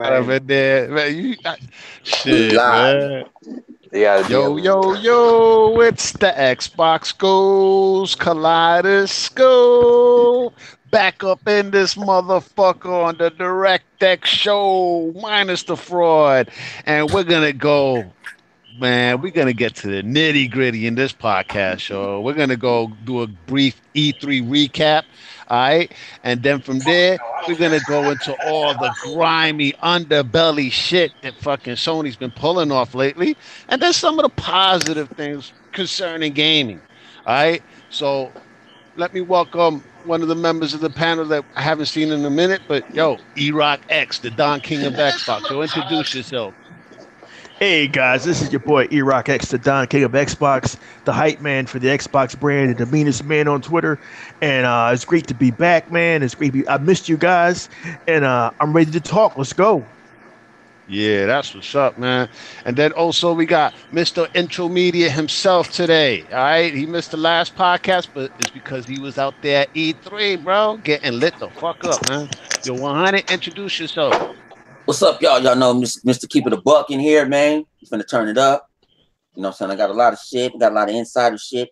Man. there, man. We Shit, live. man. You gotta Yo, deal. yo, yo, it's the Xbox Goes Kaleidoscope. Back up in this motherfucker on the DirectX show, minus the fraud. And we're going to go, man, we're going to get to the nitty gritty in this podcast show. We're going to go do a brief E3 recap. All right. And then from there, we're gonna go into all the grimy underbelly shit that fucking Sony's been pulling off lately, and then some of the positive things concerning gaming. All right, so let me welcome one of the members of the panel that I haven't seen in a minute, but yo, E-Rock X, the Don King of Xbox. Yo, introduce yourself. Hey guys, this is your boy E-Rock X, the Don King of Xbox, the hype man for the Xbox brand, and the meanest man on Twitter. And it's great to be back, man. It's great. I missed you guys, and I'm ready to talk. Let's go. Yeah, that's what's up, man. And then also we got Mr. Intro Media himself today. All right, he missed the last podcast, but it's because he was out there at E3, bro, getting lit the fuck up, man. Yo, 100, introduce yourself. What's up, y'all? Y'all know Mr. Keep It a Buck in here, man. He's finna turn it up. You know what I'm saying? I got a lot of shit. Got a lot of insider shit.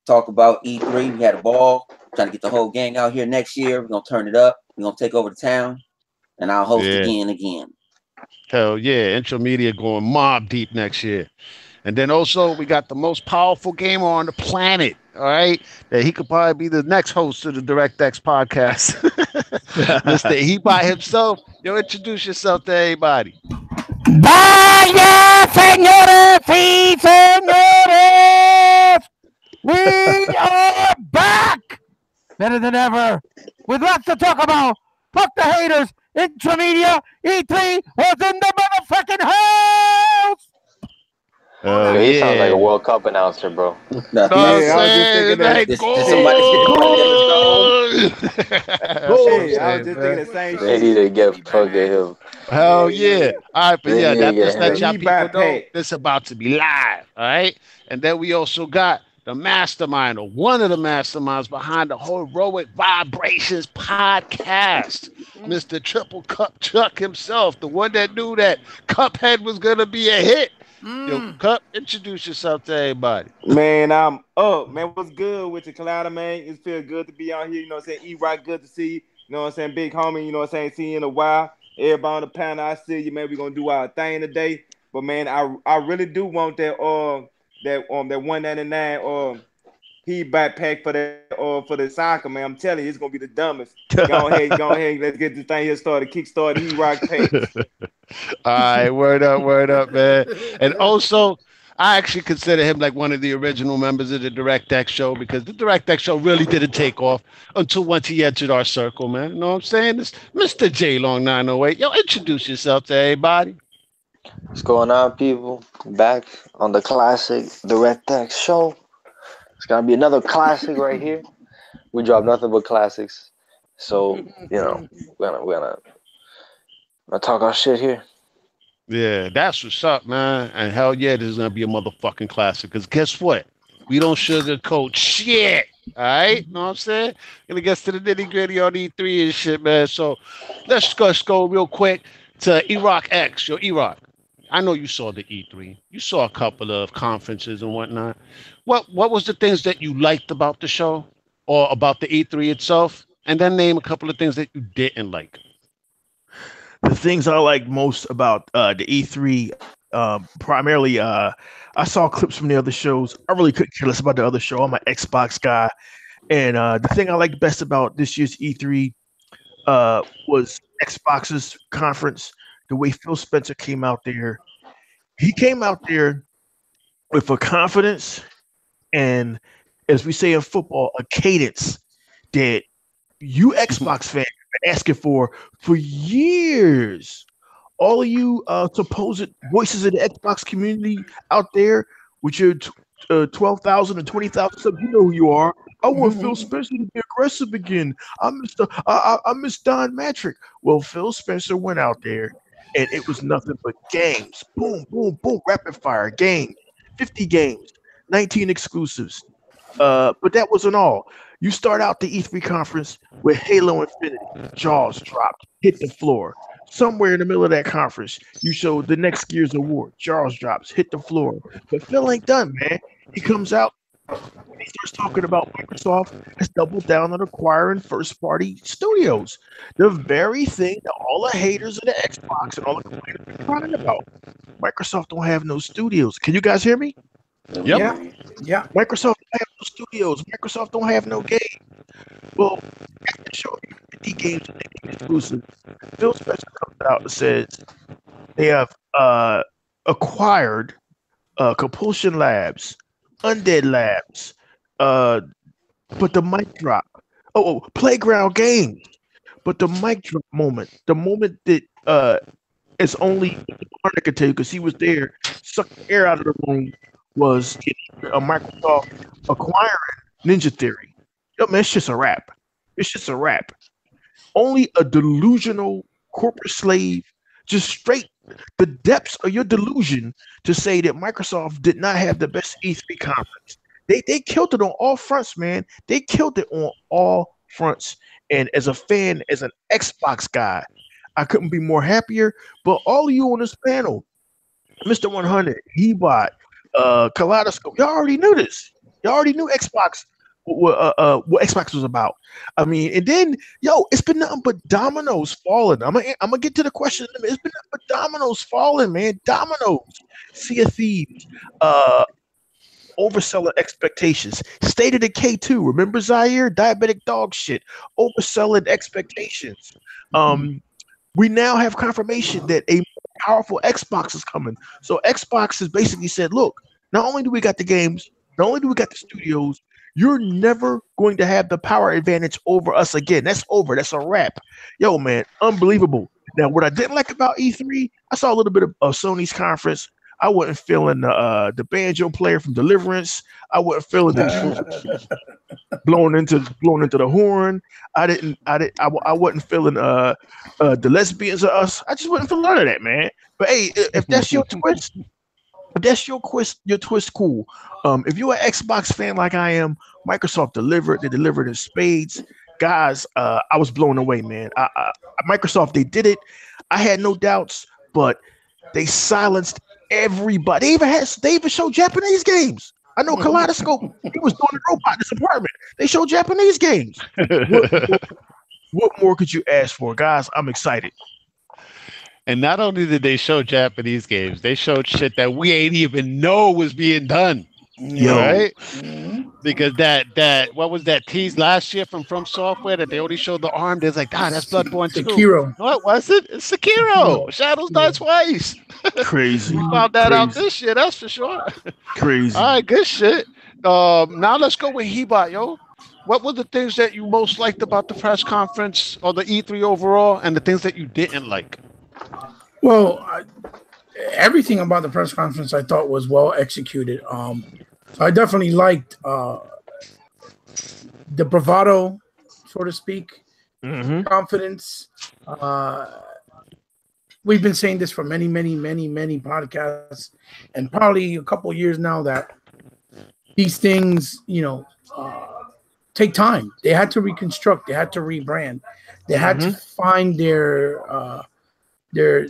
Talk about E3. We had a ball. Trying to get the whole gang out here next year. We're gonna turn it up. We're gonna take over the town. And I'll host again. Hell yeah, Intro Media going mob deep next year. And then also we got the most powerful gamer on the planet, all right? That he could probably be the next host of the DirectX podcast. Mr. He by himself. Yo, introduce yourself to everybody. Vaya, señores y señores! We are back! Better than ever. With lots to talk about. Fuck the haters. Intramedia E3 was in the motherfucking house! Yeah, he sounds like a World Cup announcer, bro. Yeah, I was just thinking that. I was just thinking the same They shit. need to get fucking him. Hell yeah. All right, but yeah, that just let y'all He people by know Pat. this about to be live, all right? And then we also got the mastermind, or one of the masterminds behind the Heroic Vibrations podcast, Mr. Triple Cup Chuck himself, the one that knew that Cuphead was going to be a hit. Yo, Cup, introduce yourself to everybody. Man, I'm up. Man, what's good with you, Collider, man? It feels good to be on here. You know what I'm saying? E-Rock, good to see you. You know what I'm saying? Big homie, you know what I'm saying? See you in a while. Everybody on the panel, I see you, man. We're going to do our thing today. But, man, I really do want that 199 heat backpack for the soccer, man. I'm telling you, it's gonna be the dumbest. Go ahead, let's get this thing here started. Kickstart E-Rock page. All right, word up, man. And also, I actually consider him like one of the original members of the DirectX show, because the DirectX show really didn't take off until once he entered our circle, man. You know what I'm saying? It's Mr. J Long 908. Yo, introduce yourself to everybody. What's going on, people? Back on the classic DirectX show. It's gonna be another classic right here. We drop nothing but classics, so you know we're gonna talk our shit here. Yeah, that's what's up, man. And hell yeah, this is gonna be a motherfucking classic. Because guess what? We don't sugarcoat shit. All right, know what I'm saying? Gonna get to the nitty gritty on E3 and shit, man. So let's go real quick to E-Rock X. Yo, E-Rock, I know you saw the E3. You saw a couple of conferences and whatnot. What was the things that you liked about the show or about the E3 itself? And then name a couple of things that you didn't like. The things I like most about the E3, primarily, I saw clips from the other shows. I really couldn't care less about the other show. I'm an Xbox guy. And the thing I liked best about this year's E3 was Xbox's conference. The way Phil Spencer came out there. He came out there with a confidence and, as we say in football, a cadence that you Xbox fans have been asking for years. All of you supposed voices of the Xbox community out there with your 12,000 and 20,000 subs, you know who you are. I want Phil Spencer to be aggressive again. I miss Don Matrick. Well, Phil Spencer went out there, and it was nothing but games. Boom, boom, boom, rapid fire game. 50 games, 19 exclusives. But that wasn't all. You start out the E3 conference with Halo Infinity, jaws dropped, hit the floor. Somewhere in the middle of that conference, you show the next Gears of War, jaws drops, hit the floor. But Phil ain't done, man. He comes out and he starts talking about Microsoft has doubled down on acquiring first-party studios. The very thing that all the haters of the Xbox and all the complainers are crying about. Microsoft don't have no studios. Can you guys hear me? Yep. Yeah. Microsoft don't have no studios. Microsoft don't have no game. Well, after showing you 50 games and making exclusive, Phil Spencer comes out and says they have acquired Compulsion Labs, Undead Labs, but the mic drop. Playground Games. But the mic drop moment, the moment that it's only Arne could tell you because he was there, sucked the air out of the room, was a Microsoft acquiring Ninja Theory. Yo, man, it's just a wrap. It's just a wrap. Only a delusional corporate slave, just straight the depths of your delusion to say that Microsoft did not have the best E3 conference. They killed it on all fronts, man. They killed it on all fronts. And as a fan, as an Xbox guy, I couldn't be more happier. But all of you on this panel, Mr. 100, Hebot, Kaleidoscope, y'all already knew this. Y'all already knew Xbox, what Xbox was about. I mean, and then, it's been nothing but dominoes falling. I'm gonna get to the question. It's been nothing but dominoes falling, man. Dominoes. Sea of Thieves. Overselling expectations. State of Decay 2. Remember Zaire? Diabetic dog shit. Overselling expectations. We now have confirmation that a powerful Xbox is coming. So Xbox has basically said, look, not only do we got the games, not only do we got the studios, you're never going to have the power advantage over us again. That's over. That's a wrap. Yo, man, unbelievable. Now, what I didn't like about E3, I saw a little bit of Sony's conference. I wasn't feeling the banjo player from Deliverance. I wasn't feeling the blowing into the horn. I wasn't feeling the lesbians of us. I just wasn't feeling none of that, man. But hey, if that's your twist, your twist, cool. If you're an Xbox fan like I am, Microsoft delivered. They delivered in spades, guys. I was blown away, man. Microsoft, they did it. I had no doubts, but they silenced everybody. They even showed Japanese games. I know Kaleidoscope, he was doing a robot in his apartment. They showed Japanese games. What more could you ask for, guys? I'm excited. And not only did they show Japanese games, they showed shit that we ain't even know was being done. Right? Because that what was that tease last year from Software that they only showed the arm? There's like, that's Bloodborne 2. Sekiro. What was it? It's Sekiro. Shadows Die Twice. Crazy. We found that out this year, that's for sure. Crazy. All right, good shit. Now let's go with Hebot, yo. What were the things that you most liked about the press conference or the E3 overall, and the things that you didn't like? Well, everything about the press conference I thought was well executed. So I definitely liked the bravado, so to speak, confidence. We've been saying this for many podcasts, and probably a couple of years now, that these things, take time. They had to reconstruct. They had to rebrand. They had to find their itch,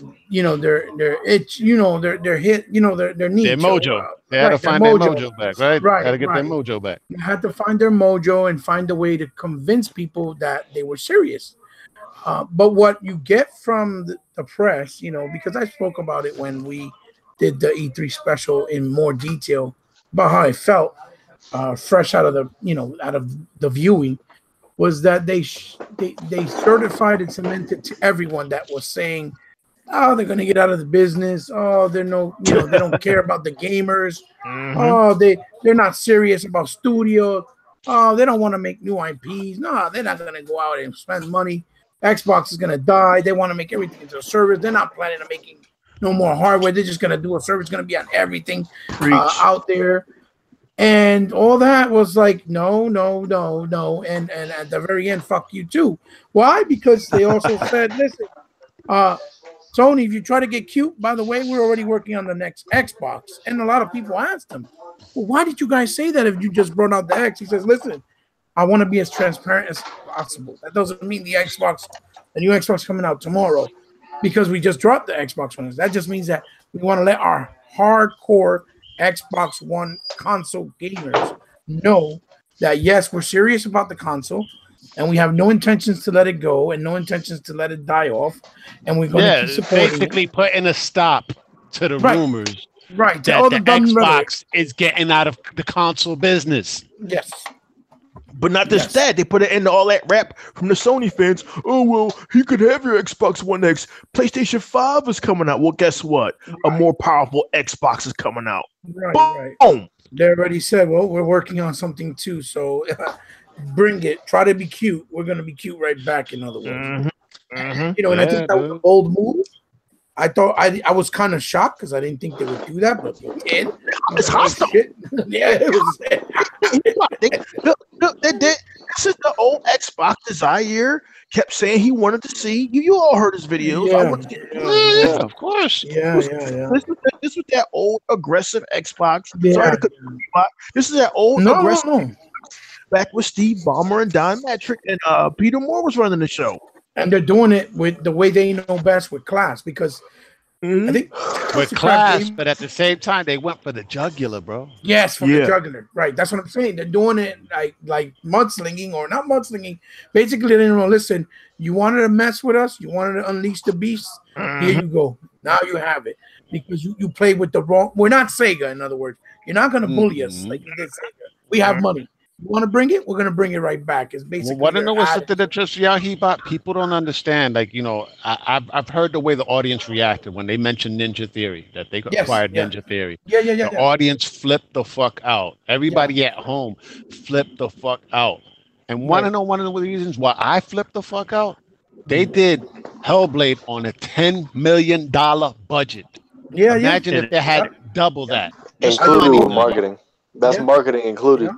their hit, their niche. Their mojo. They had to find their mojo back, right? Right. Had to get their mojo back. They had to find their mojo and find a way to convince people that they were serious. But what you get from the press, because I spoke about it when we did the E3 special in more detail about how I felt fresh out of the viewing, was that they certified and cemented to everyone that was saying, oh, they're going to get out of the business. Oh, they don't care about the gamers. Oh, they're not serious about studio. Oh, they don't want to make new IPs. No, they're not going to go out and spend money. Xbox is going to die. They want to make everything into a service. They're not planning on making no more hardware. They're just going to do a service. It's going to be on everything out there. And all that was like, no. And at the very end, fuck you too. Why? Because they also said, listen, Sony, if you try to get cute, by the way, we're already working on the next Xbox. And a lot of people asked him, well, why did you guys say that if you just brought out the X? He says, listen, I want to be as transparent as possible. That doesn't mean the new Xbox coming out tomorrow, because we just dropped the Xbox One. That just means that we want to let our hardcore Xbox One console gamers know that yes, we're serious about the console, and we have no intentions to let it go and no intentions to let it die off, and we're going to keep supporting basically it. putting a stop to the rumors Right, to that all the dumb rhetoric. Xbox is getting out of the console business. Yes. But not just that, they put it into all that rap from the Sony fans. Oh, well, he could have your Xbox One X. PlayStation 5 is coming out. Well, guess what? A more powerful Xbox is coming out. Right. Boom. They already said, well, we're working on something too. So bring it. Try to be cute. We're going to be cute right back, in other words. You know, and I think that was a bold move. I thought I was kind of shocked because I didn't think they would do that, but they did. It's hostile. Yeah, it was. They did. This is the old Xbox Desire kept saying he wanted to see. You all heard his videos. I want to get, of course. This was that old aggressive Xbox. Sorry to cut you off. This is that old aggressive back with Steve Ballmer and Don Matrick and Peter Moore was running the show. And they're doing it with the way they know best, with class, because I think with class, but at the same time they went for the jugular, bro. Yes, from the jugular, right? That's what I'm saying. They're doing it like mudslinging, or not mudslinging. Basically, they don't know. Listen, you wanted to mess with us, you wanted to unleash the beast. Here you go. Now you have it, because you played with the wrong. We're not Sega, in other words. You're not going to bully us like you did Sega. We have money. You want to bring it? We're going to bring it right back. It's basically. Want to know what's something that just people don't understand? Like, you know, I've heard the way the audience reacted when they mentioned Ninja Theory, that they acquired Ninja Theory. The audience flipped the fuck out. Everybody at home flipped the fuck out. And want to know one of the reasons why I flipped the fuck out? They did Hellblade on a $10 million budget. Imagine if they had double that. Included with marketing. That's marketing included.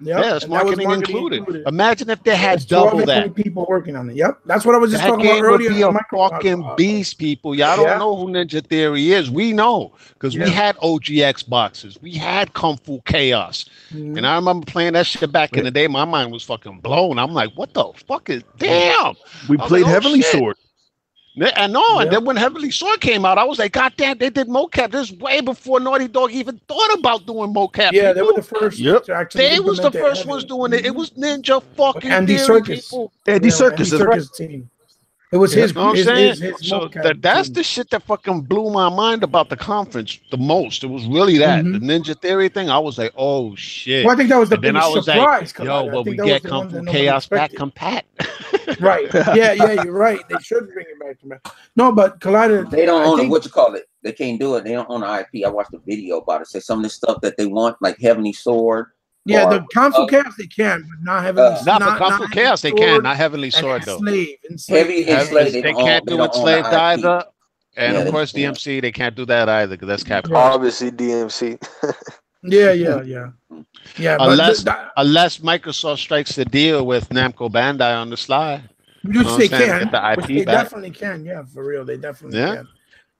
That's marketing included. Imagine if they had double that. People working on it. Yep, that's what I was just talking about earlier. Be a fucking beast, people. Y'all don't know who Ninja Theory is. We know, because we had OG Xboxes. We had Kung Fu Chaos, and I remember playing that shit back in the day. My mind was fucking blown. I'm like, what the fuck is? Damn. We played Heavenly Sword. I know, and then when Heavenly Sword came out, I was like, God damn, they did mocap. This is way before Naughty Dog even thought about doing mocap. Yeah, they were the first. To actually they was the first ones doing it. It was Ninja fucking Andy Theory, Serkis. people. Andy Serkis team. It was his. You know what I'm saying? So that's the shit that fucking blew my mind about the conference the most. It was really that the Ninja Theory thing. I was like, oh shit. Well, I think that was the biggest surprise. Like, yo, well, we get Kung Fu Chaos back compact. Right. Yeah, you're right. They should bring it back to back. No, but Collider. They don't own what you call it. They can't do it. They don't own the IP. I watched a video about it. Say some of the stuff that they want, like Heavenly Sword. Yeah, the Kung Fu Chaos they can, but not Heavenly Sword. Not for Kung Fu Chaos they can, not Heavenly Sword though. Heavy Enslaved. They can't do Enslaved either. And of course DMC, they can't do that either, because that's Capcom. Obviously DMC. Yeah. Unless Microsoft strikes the deal with Namco Bandai on the sly. Which they can. Get the IP they back. Definitely can. Yeah, for real, they definitely can.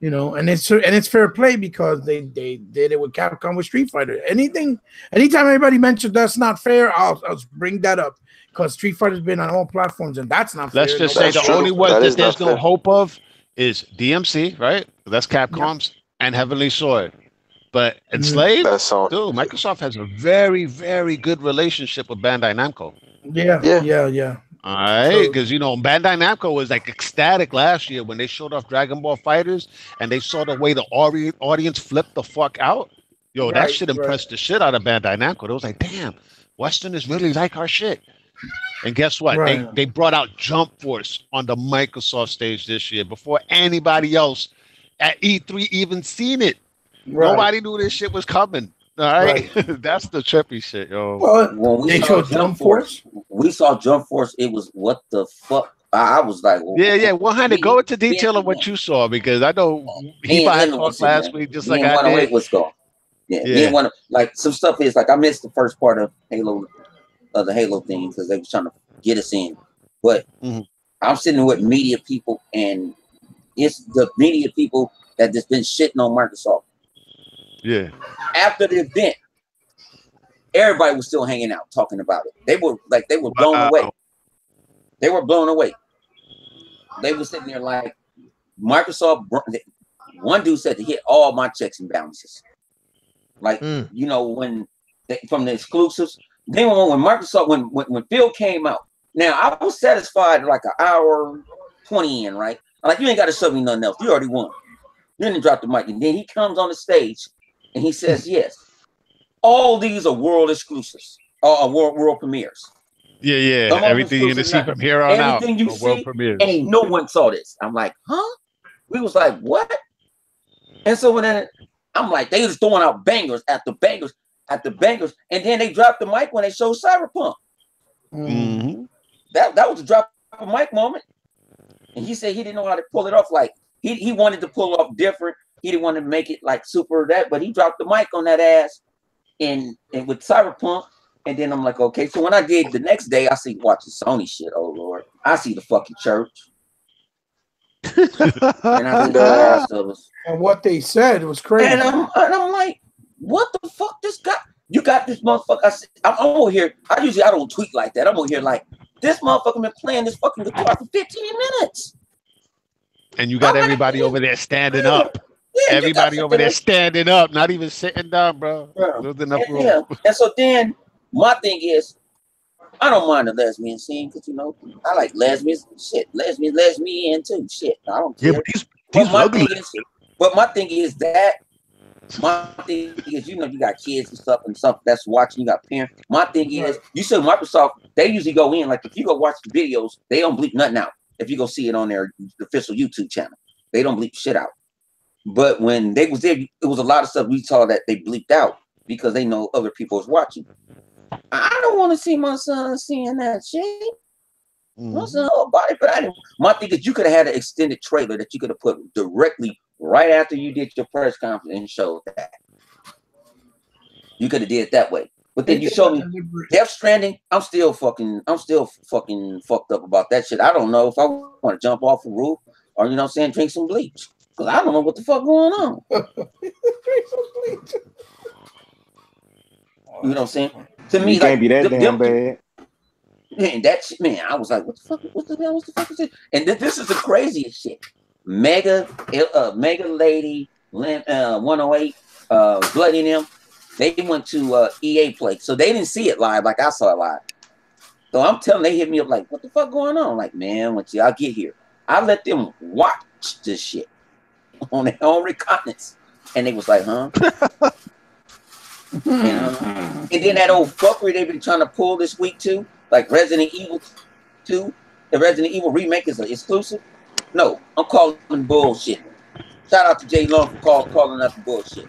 You know, and it's fair play, because they did it with Capcom with Street Fighter. Anytime anybody mentions that's not fair, I'll bring that up, because Street Fighter's been on all platforms, and that's not fair. Let's just say the only one that there's no hope of is DMC, right? That's Capcom's, and Heavenly Sword. But Enslaved, dude, Microsoft has a very, very good relationship with Bandai Namco. Yeah. All right, because you know Bandai Namco was like ecstatic last year when they showed off Dragon Ball Fighters, and they saw the way the audience flipped the fuck out. Yo, that shit impressed the shit out of Bandai Namco. They was like, damn, Westerners really like our shit. And guess what? They brought out Jump Force on the Microsoft stage this year before anybody else at E3 even seen it. Nobody knew this shit was coming. All right, that's the trippy shit, yo. Well, when we saw Jump Force, it was what the fuck. I was like, well, yeah. 100. Go into detail of what you saw, because I know he had talked last week, just like I did. What's going? Yeah. Like some stuff is like I missed the first part of Halo, the Halo thing, because they was trying to get us in. But I'm sitting with media people, and it's the media people that just been shitting on Microsoft. Yeah. After the event, everybody was still hanging out talking about it. They were blown away. They were blown away. They were sitting there like Microsoft. One dude said to hit all my checks and balances. Like you know when from the exclusives. Then when Microsoft when Phil came out. Now I was satisfied like an hour 20 in, right? I'm like, you ain't got to show me nothing else. You already won. Then he dropped the mic, and then he comes on the stage and he says, "Yes, all these are world exclusives, world premieres." Yeah. Everything you're gonna see from here on out. Everything you see, ain't no one saw this. I'm like, huh? We was like, what? And so when I'm like, they was throwing out bangers after bangers after bangers, and then they dropped the mic when they showed Cyberpunk. Mm-hmm. That was a drop of mic moment, and he said he didn't know how to pull it off. Like he wanted to pull it off different. He didn't want to make it like super that, but he dropped the mic on that ass, and with Cyberpunk. And then I'm like, okay. So when I did the next day, I see watching Sony shit. Oh Lord, I see the fucking church. And I see the rest of us. And what they said was crazy. And I'm like, what the fuck? This guy, you got this motherfucker. I'm over here. I don't tweet like that. I'm over here like this motherfucker been playing this fucking guitar for 15 minutes. And you got everybody over there standing up. Yeah, everybody over there standing up, not even sitting down, bro. There's enough room. Yeah. And so then my thing is, I don't mind the lesbian scene because I like lesbians. Shit, lesbian too. Shit, I don't care. Yeah, but my thing is you got kids and stuff that's watching. You got parents. My thing is, you said Microsoft. They usually go in like if you go watch the videos, they don't bleep nothing out. If you go see it on their official YouTube channel, they don't bleep shit out. But when they was there, it was a lot of stuff we saw that they bleeped out because they know other people is watching. I don't want to see my son seeing that shit. My son about it, but I didn't. My thing is, you could have had an extended trailer that you could have put directly right after you did your press conference and showed that. You could have did it that way. But then you showed me Death Stranding. I'm still fucking fucked up about that shit. I don't know if I want to jump off a roof or drink some bleach. Because I don't know what the fuck going on. You know what I'm saying? To me, you can't be that damn bad. Man, that shit, man, I was like, what the fuck? What the hell? What the fuck is this? And this is the craziest shit. Mega Lady, 108, Bloody and them. They went to EA Play, so they didn't see it live like I saw it live. So I'm telling, they hit me up like, what the fuck going on? I'm like, man, once y'all get here, I let them watch this shit on their own recognizance, and they was like, huh? And then that old fuckery they've been trying to pull this week too, like Resident Evil 2, the Resident Evil remake is an exclusive. No, I'm calling bullshit. Shout out to Jay Long for calling out the bullshit.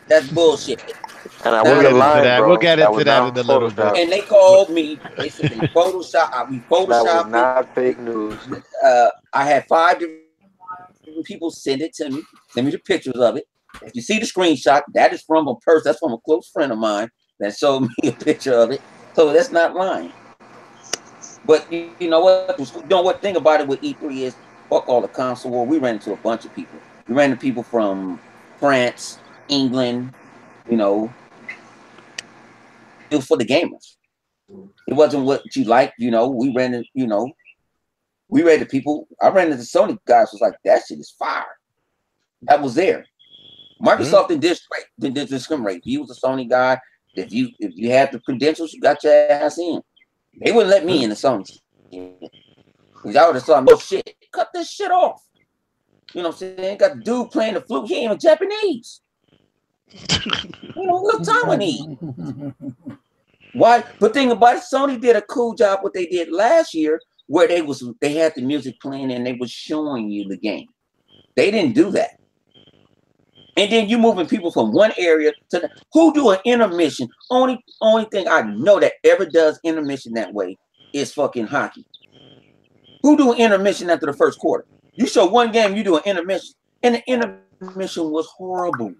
That's bullshit. And I wasn't lying, bro. We'll get into that in a little bit. And they called me. They said they photoshopped. We photoshopped. That was not fake news. I had 5 different people send it to me. Send me the pictures of it. If you see the screenshot, that is from a person. That's from a close friend of mine that showed me a picture of it. So that's not lying. But you know what? What thing about it with E3 is, fuck all the console war. We ran into a bunch of people. We ran into people from France, England. It was for the gamers. It wasn't what you liked. We ran into people. I ran into Sony guys was like, that shit is fire. That was there. Microsoft didn't discriminate. If you was a Sony guy, if you had the credentials, you got your ass in. They wouldn't let me in the Sony. Because I would have thought, no shit, cut this shit off. You know what I'm saying? Got the dude playing the flute. He ain't even Japanese. Little Taiwanese. Why? But thing about it, Sony did a cool job what they did last year, where they had the music playing and they was showing you the game. They didn't do that. And then you moving people from one area to who do an intermission. Only thing I know that ever does intermission that way is fucking hockey. Who do an intermission after the first quarter? You show one game, you do an intermission, and the intermission was horrible.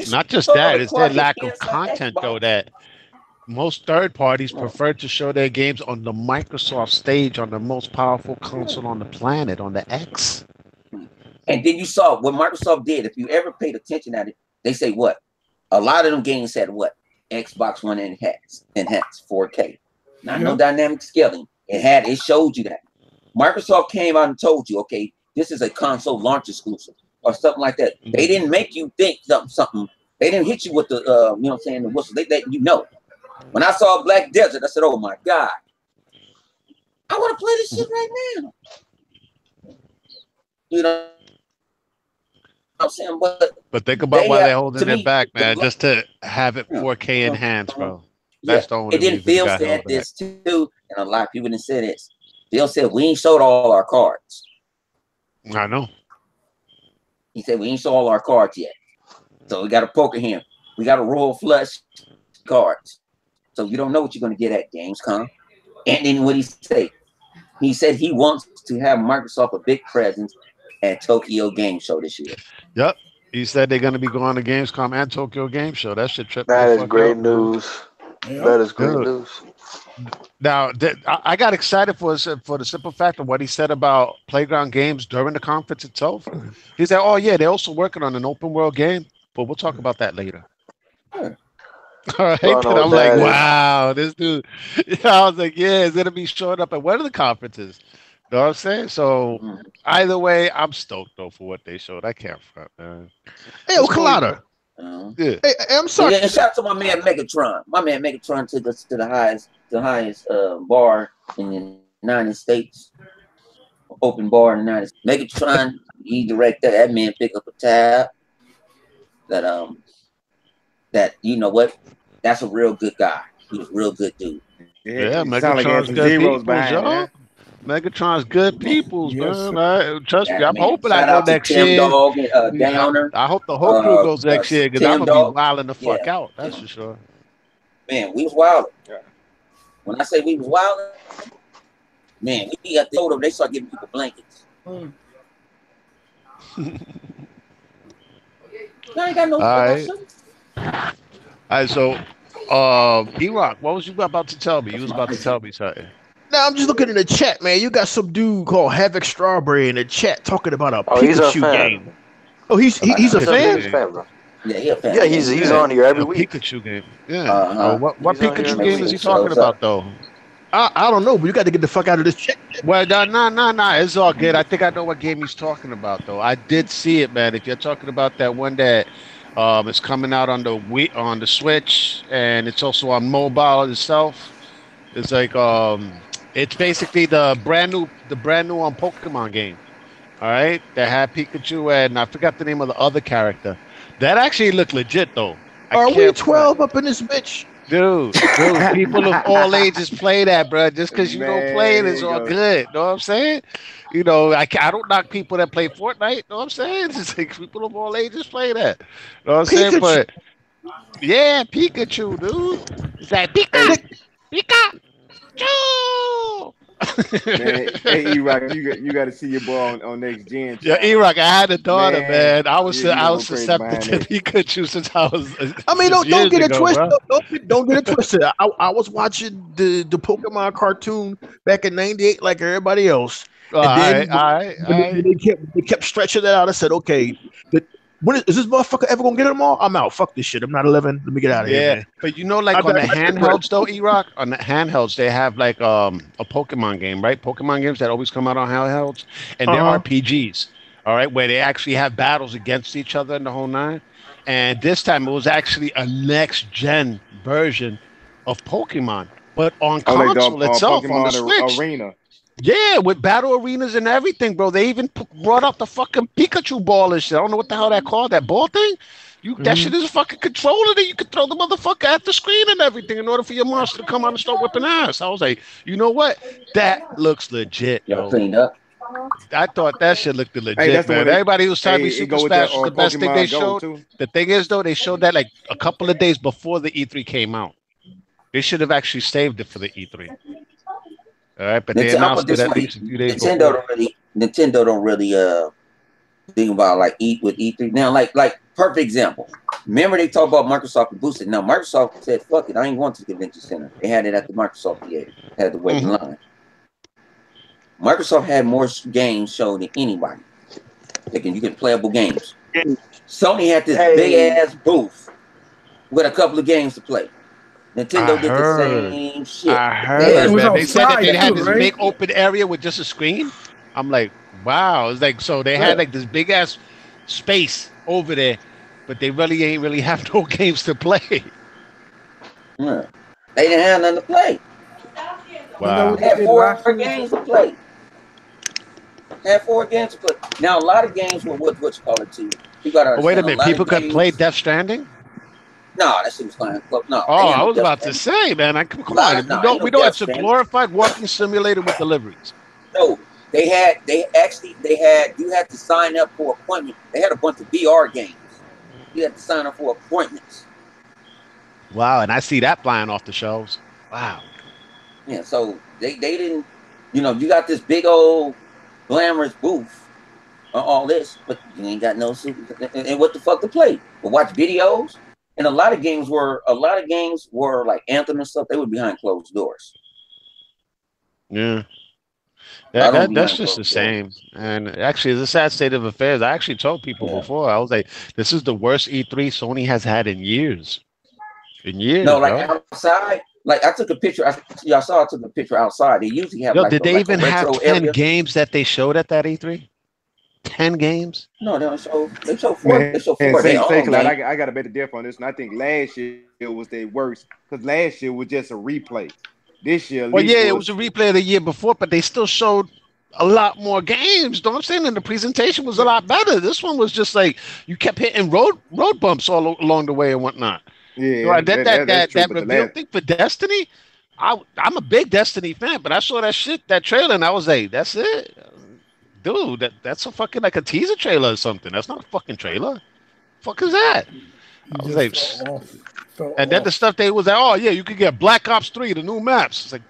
Not just that, it's their lack of content though that most third parties prefer to show their games on the Microsoft stage on the most powerful console on the planet, on the X. And then you saw what Microsoft did. If you ever paid attention at it, they say what? A lot of them games had what? Xbox One enhanced 4K. Not no dynamic scaling. It showed you that. Microsoft came out and told you, okay, this is a console launch exclusive or something like that. They didn't make you think something. They didn't hit you with the, you know what I'm saying, the whistle. They let you know. When I saw Black Desert, I said, oh my God, I want to play this shit right now. You know what I'm saying? But think about why they're holding it back, man, just to have it 4K enhanced, bro. That's the only reason. Phil said this too, and a lot of people didn't say this. Phil said, we ain't showed all our cards. I know. He said, we ain't showed all our cards yet. So we got a poker hand. We got a royal flush cards. So you don't know what you're going to get at Gamescom. And then what he say? He said he wants to have Microsoft a big presence at Tokyo Game Show this year. Yep. He said they're going to be going to Gamescom and Tokyo Game Show. That should trip. That is great news. That is great news. Now, I got excited for the simple fact of what he said about Playground Games during the conference itself. He said, oh, yeah, they're also working on an open world game, but we'll talk about that later. All right. And I'm like, wow, this dude. I was like, yeah, it's going to be showing up at one of the conferences. You know what I'm saying? So either way, I'm stoked, though, for what they showed. I can't front, man. Hey, Colada. Yeah. Hey, I'm sorry. Yeah, and shout out to my man Megatron. My man Megatron took us to the highest bar in the United States. Open bar in the United States. Megatron, he directed that man pick up a tab. That you know what? That's a real good guy. He's a real good dude. Yeah, Megatron's good peoples, y'all. Megatron's good peoples, man. Trust me, I'm hoping I go next year. Dog, Downer. I hope the whole crew goes next year because I'm gonna be wilding the fuck out. That's for sure. Man, we was wilding. When I say we was wilding, man, we got the they start giving people blankets. I ain't got no. All right, so E-Rock, what was you about to tell me? You was about to tell me something. Now I'm just looking in the chat, man. You got some dude called Havoc Strawberry in the chat talking about a Pikachu game. Oh, he's a fan. Yeah, he's a fan. Yeah, he's on here every week. Pikachu game. Yeah. What Pikachu game is he talking about though? I don't know, but you got to get the fuck out of this chat. Well, nah. It's all good. I think I know what game he's talking about though. I did see it, man. If you're talking about that one that it's coming out on the Switch and it's also on mobile itself. It's like it's basically the brand new Pokemon game. All right, that had Pikachu and I forgot the name of the other character. That actually looked legit though. Are we 12 up in this bitch? Dude, people of all ages play that, bro. Just because you don't play it is all good. Know what I'm saying? You know, I don't knock people that play Fortnite. Know what I'm saying? It's like people of all ages play that. Know what I'm saying? But yeah, Pikachu, dude. It's like Pikachu. Hey, E-Rock, you got to see your boy on next gen. Yeah, E-Rock, I had a daughter, man. I was susceptible to Pikachu since I was. I mean, don't get it twisted. Don't get it twisted. I was watching the Pokemon cartoon back in '98, like everybody else. They kept stretching that out. I said, okay. Is this motherfucker ever gonna get them all? I'm out. Fuck this shit. I'm not 11. Let me get out of here. Man. But you know, like on the handhelds though, E-Rock, on the handhelds, they have like a Pokemon game, right? Pokemon games that always come out on handhelds, and they're RPGs, all right, where they actually have battles against each other in the whole nine. And this time it was actually a next gen version of Pokemon, but on console itself, on the Switch. Arena. Yeah, with battle arenas and everything, bro. They even brought out the fucking Pikachu ball and shit. I don't know what the hell that called, that ball thing. That shit is a fucking controller that you could throw the motherfucker at the screen and everything in order for your monster to come out and start whipping ass. I was like, you know what? That looks legit. Y'all cleaned up. I thought that shit looked legit, man. Everybody was telling me Super Smash was the best thing they showed. The thing is, though, they showed that like a couple of days before the E3 came out. They should have actually saved it for the E3. All right, but they announced it at least a few days Nintendo don't really think about like with E3 now. Like perfect example. Remember they talked about Microsoft and boosted. Now Microsoft said, "Fuck it, I ain't going to the convention center." They had it at the Microsoft Theater. Had to wait in line. Microsoft had more games shown than anybody. You can playable games. Sony had this big ass booth with a couple of games to play. Nintendo did the same shit. I Yeah, heard, it was man. They said that outside they had too, this right? big open area with just a screen. I'm like, wow. It's like, so they had like this big ass space over there, but they really ain't really have no games to play. Yeah. They didn't have nothing to play. Wow. They had four games to play. Now a lot of games were what you call it too. You gotta Oh, wait a understand minute. lot People of could play games. Death Stranding? No, that shit was fine. No, Oh, they ain't I no was Death about to Stranding. say, man. Come Lot on. of- no, ain't no We know Death it's a Stranding. glorified walking simulator with deliveries. No, you had to sign up for appointment. They had a bunch of VR games. You had to sign up for appointments. Wow, and I see that flying off the shelves. Wow. Yeah, so they didn't, you got this big old glamorous booth on all this, but you ain't got no super and what the fuck to play? But watch videos. And a lot of games were like Anthem and stuff, they were behind closed doors. Yeah. I don't That's behind just the closed same. And actually, it's a sad state of affairs. I actually told people before, I was like, this is the worst E3 Sony has had in years. In years, No, like bro. outside, like I took a picture. Y'all saw I took a picture outside. They usually have Yo, like did they even a have retro 10 area. games that they showed at that E3? 10 games? No, they don't show. They show four. Man, They show four. They say own Clyde, game. I got to bet the difference on this one. I think last year was their worst because last year was just a replay. This year, at Well, least yeah, it was a replay of the year before, but they still showed a lot more games. Know what I'm saying? And the presentation was a lot better. This one was just like you kept hitting road bumps all along the way and whatnot. Yeah, So that's true. that But the reveal last, thing for Destiny, I'm a big Destiny fan, but I saw that trailer, and I was like, that's it, dude. That's a fucking like a teaser trailer or something. That's not a fucking trailer. Fuck is that? I was like, and then the stuff they was like, oh yeah, you could get Black Ops 3, the new maps. It's like,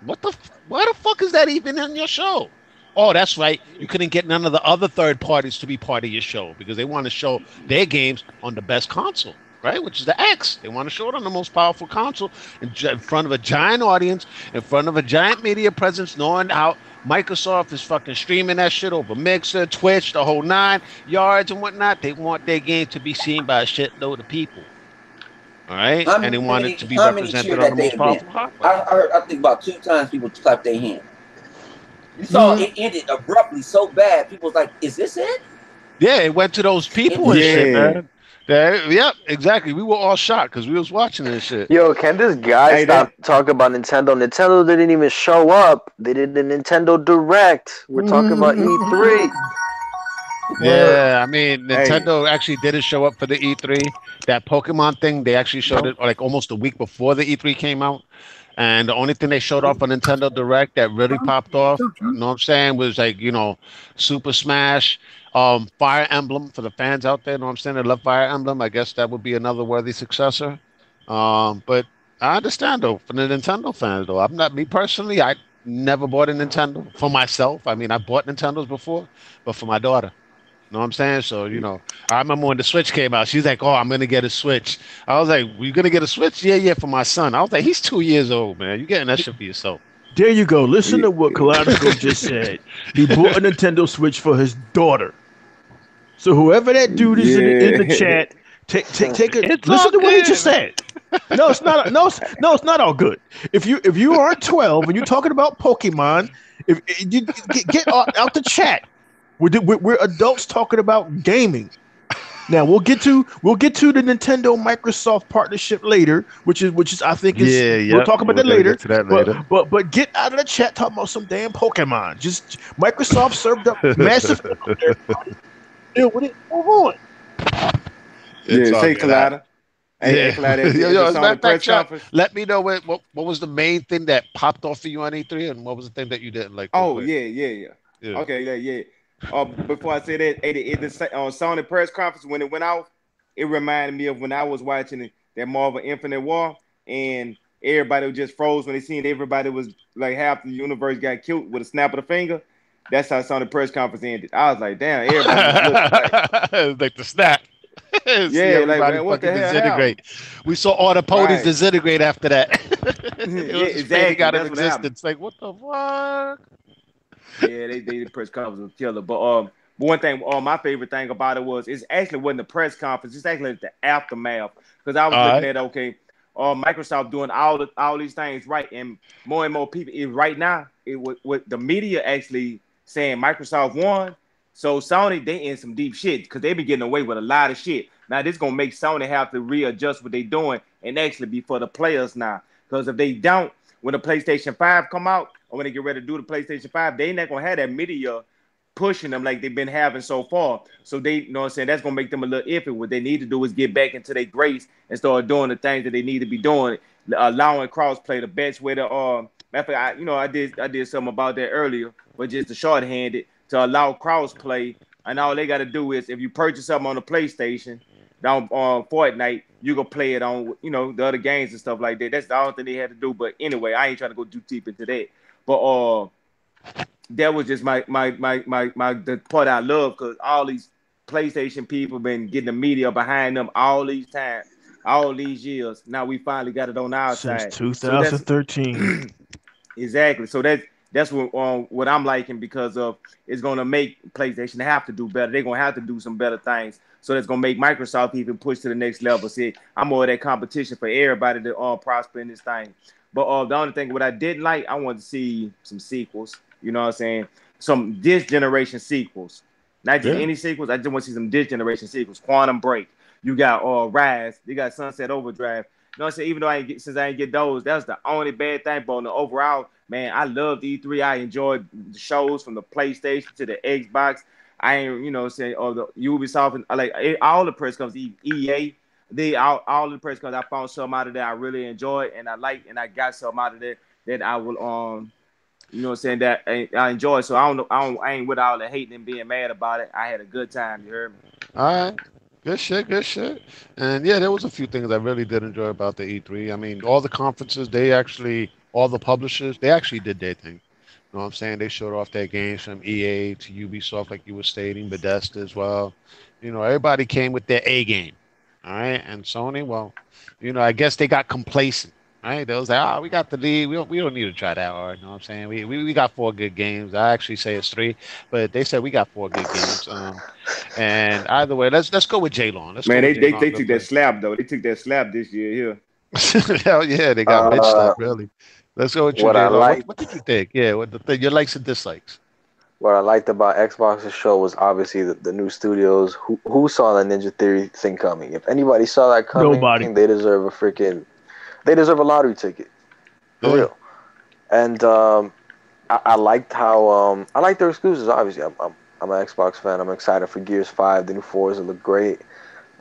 why the fuck is that even in your show? Oh, that's right. You couldn't get none of the other third parties to be part of your show because they want to show their games on the best console, right? Which is the X. They want to show it on the most powerful console in front of a giant audience, in front of a giant media presence, knowing how Microsoft is fucking streaming that shit over Mixer, Twitch, the whole 9 yards and whatnot. They want their game to be seen by a shitload of people. All right? And they want it to be represented on the most powerful hardware. I think about 2 times people clapped their hand. You saw it ended abruptly so bad. People was like, "Is this it?" Yeah, it went to those people and shit, man. Yep, exactly. We were all shocked because we was watching this shit. Yo, can this guy stop talking about Nintendo? Nintendo didn't even show up. They did the Nintendo Direct. We're talking about E3. Yeah, I mean, Nintendo actually didn't show up for the E3. That Pokemon thing, they actually showed it like almost a week before the E3 came out. And the only thing they showed off on Nintendo Direct that really popped off, you know what I'm saying, was like, Super Smash, Fire Emblem for the fans out there, you know what I'm saying? They love Fire Emblem. I guess that would be another worthy successor. But I understand, though, for the Nintendo fans, though. Me personally, I never bought a Nintendo for myself. I mean, I bought Nintendos before, but for my daughter. You know what I'm saying? So, I remember when the Switch came out, she's like, oh, I'm going to get a Switch. I was like, you going to get a Switch? Yeah, for my son. I was like, he's 2 years old, man. You getting that shit for yourself. There you go. Listen to what Kaleidoscope just said. He bought a Nintendo Switch for his daughter. So whoever that dude is in the chat, take it. Listen to what he just said. No, it's not. No, it's not all good. If you aren't 12 and you're talking about Pokemon, if you get out the chat. We're adults talking about gaming. Now we'll get to the Nintendo Microsoft partnership later, which is I think is we'll talk about that later. But get out of the chat talking about some damn Pokemon. Just Microsoft served up massive. Deal with it. Move on. Say Colada. Hey, let me know what was the main thing that popped off for you on E3, and what was the thing that you didn't like. Oh yeah. Okay, yeah. Before I say that, on Sony press conference when it went off, it reminded me of when I was watching that Marvel Infinite War, and everybody just froze when they seen everybody was like half the universe got killed with a snap of the finger. That's how Sony press conference ended. I was like, damn, everybody like the snap. Yeah, like man, what the hell? Disintegrate. We saw all the ponies disintegrate after that. Exactly. Out of existence. Like what the fuck? Yeah, they press conference was killer. But But one thing, my favorite thing about it was it's actually wasn't the press conference. It's actually the aftermath because I was All looking right. at okay, Microsoft doing all these things right, and more people. Right now, with the media actually saying Microsoft won, so Sony they in some deep shit because they been getting away with a lot of shit. Now this gonna make Sony have to readjust what they doing and actually be for the players now. Because if they don't, when the PlayStation 5 come out or when they get ready to do the PlayStation 5, they ain't not gonna have that media pushing them like they've been having so far. So they, you know what I'm saying, that's gonna make them a little iffy. What they need to do is get back into their grace and start doing the things that they need to be doing, allowing crossplay the best way to matter of fact, I did something about that earlier, but just to shorthand it to allow crossplay, and all they gotta do is if you purchase something on the PlayStation down on Fortnite, you can play it on the other games and stuff like that. That's the only thing they had to do. But anyway, I ain't trying to go too deep into that. But that was just my the part I love because all these PlayStation people been getting the media behind them all these times, all these years. Now we finally got it on our Since side. So that's 2013. exactly. So that's what I'm liking because of it's gonna make PlayStation have to do better. They're gonna have to do some better things. So that's gonna make Microsoft even push to the next level. See, I'm more of that competition for everybody to prosper in this thing. But the only thing what I didn't like, I wanted to see some sequels. You know what I'm saying? Some this generation sequels, not just Yeah. any sequels. I just want to see some this generation sequels. Quantum Break. You got Rise. You got Sunset Overdrive. You know what I'm saying? Even though since I didn't get those, that's the only bad thing. But on the overall, man, I loved E3. I enjoyed the shows from the PlayStation to the Xbox. I ain't, saying, or the Ubisoft, and like all the press comes, EA, all the press comes. I found something out of there I really enjoyed, and I got something out of there that I will, that I enjoy. So I ain't with all the hating and being mad about it. I had a good time. You heard me? All right. Good shit, good shit. And yeah, there was a few things I really did enjoy about the E3. I mean, all the conferences, all the publishers, they actually did their thing. You know what I'm saying? They showed off their games from EA to Ubisoft, like you were stating, Bethesda as well. Everybody came with their A game. All right. And Sony, well, I guess they got complacent. Right? They was like, we got the lead. We don't need to try that hard. You know what I'm saying? We got 4 good games. I actually say it's 3, but they said we got 4 good games. And either way, let's go with J-Long. Let's go Man, with they J-Long real took that quick. slap though. They took that slap this year here. Hell yeah, they got bitched Uh, up, really. Let's go with you, what I J-Long. What liked, what did you think? Yeah, your likes and dislikes. what I liked about Xbox's show was obviously the new studios. Who saw the Ninja Theory thing coming? If anybody saw that coming, Nobody. they deserve a lottery ticket for Yeah. real. And I liked how I like their exclusives. Obviously, I'm an Xbox fan. I'm excited for Gears 5. The new Forza look great.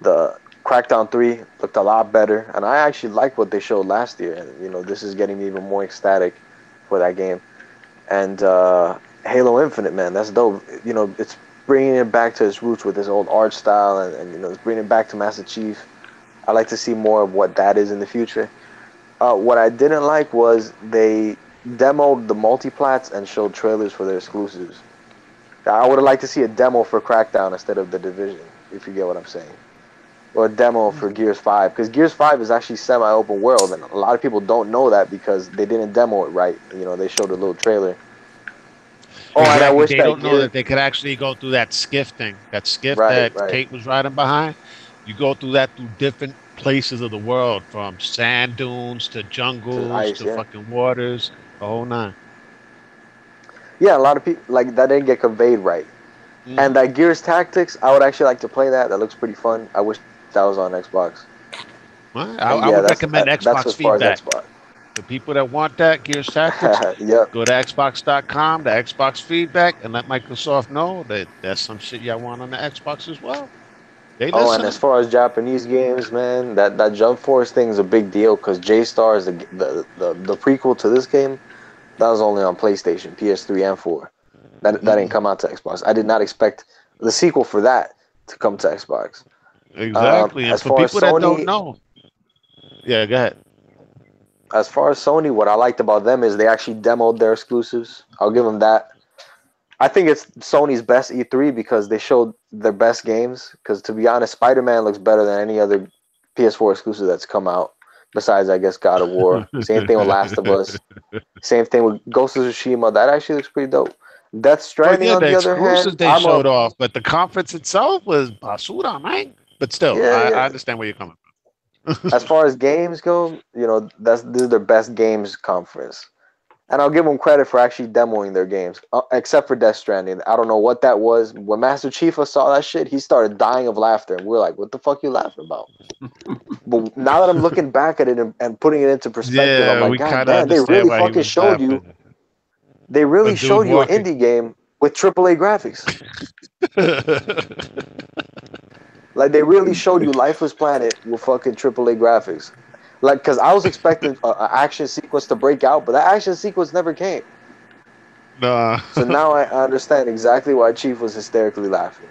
The Crackdown 3 looked a lot better, and I actually liked what they showed last year. And this is getting me even more ecstatic for that game. And Halo Infinite, man, that's dope. It's bringing it back to its roots with this old art style, and it's bringing it back to Master Chief. I like to see more of what that is in the future. What I didn't like was they demoed the multiplats and showed trailers for their exclusives. I would have liked to see a demo for Crackdown instead of the Division, if you get what I'm saying. Or a demo for Gears 5, because Gears 5 is actually semi-open world, and a lot of people don't know that because they didn't demo it right. They showed a little trailer. Oh, and I Exactly. wish They that don't know Gears. that they could actually go through that skiff thing. That skiff Right, that right. Kate was riding behind. You go through that through different places of the world, from sand dunes to To jungles ice, to yeah. fucking waters, the whole nine. Yeah, a lot of people, like, that didn't get conveyed right. Hmm. And that Gears Tactics, I would actually like to play that. That looks pretty fun. I wish that was on Xbox. Well, And I yeah, would that's recommend that's Xbox as far as feedback. Xbox. The people that want that Gears Tactics, Yep. go to Xbox.com, the Xbox feedback, and let Microsoft know that that's some shit y'all want on the Xbox as well. They Oh, and as listening. far as Japanese games, man, that Jump Force thing is a big deal because J Star is the prequel to this game. That was only on PlayStation, PS3, and 4. That didn't Hmm. come out to Xbox. I did not expect the sequel for that to come to Xbox. Exactly. And As for far as people that don't Sony, know, yeah, go ahead. what I liked about them is they actually demoed their exclusives. I'll give them that. I think it's Sony's best E3 because they showed their best games. Because to be honest, Spider-Man looks better than any other PS4 exclusive that's come out. Besides, I guess God of War. Same thing with Last of Us. Same thing with Ghost of Tsushima. That actually looks pretty dope. Death But Stranding, yeah, on the the other exclusives hand, they showed off, but the conference itself was basura, man. But still, yeah, I yeah. understand where you're coming from. As far as games go, this is their best games conference. And I'll give them credit for actually demoing their games, except for Death Stranding. I don't know what that was. When Master Chief saw that shit, he started dying of laughter. And we're like, what the fuck you laughing about? But now that I'm looking back at it and putting it into perspective, I'm Yeah, like, we God kind of damn, they understand really why he fucking was showed you. laughing. They A really dude showed you an walking. indie game with AAA graphics. Like, they really showed you Lifeless Planet with fucking AAA graphics. Like, because I was expecting an action sequence to break out, but that action sequence never came. Nah. So now I understand exactly why Chief was hysterically laughing.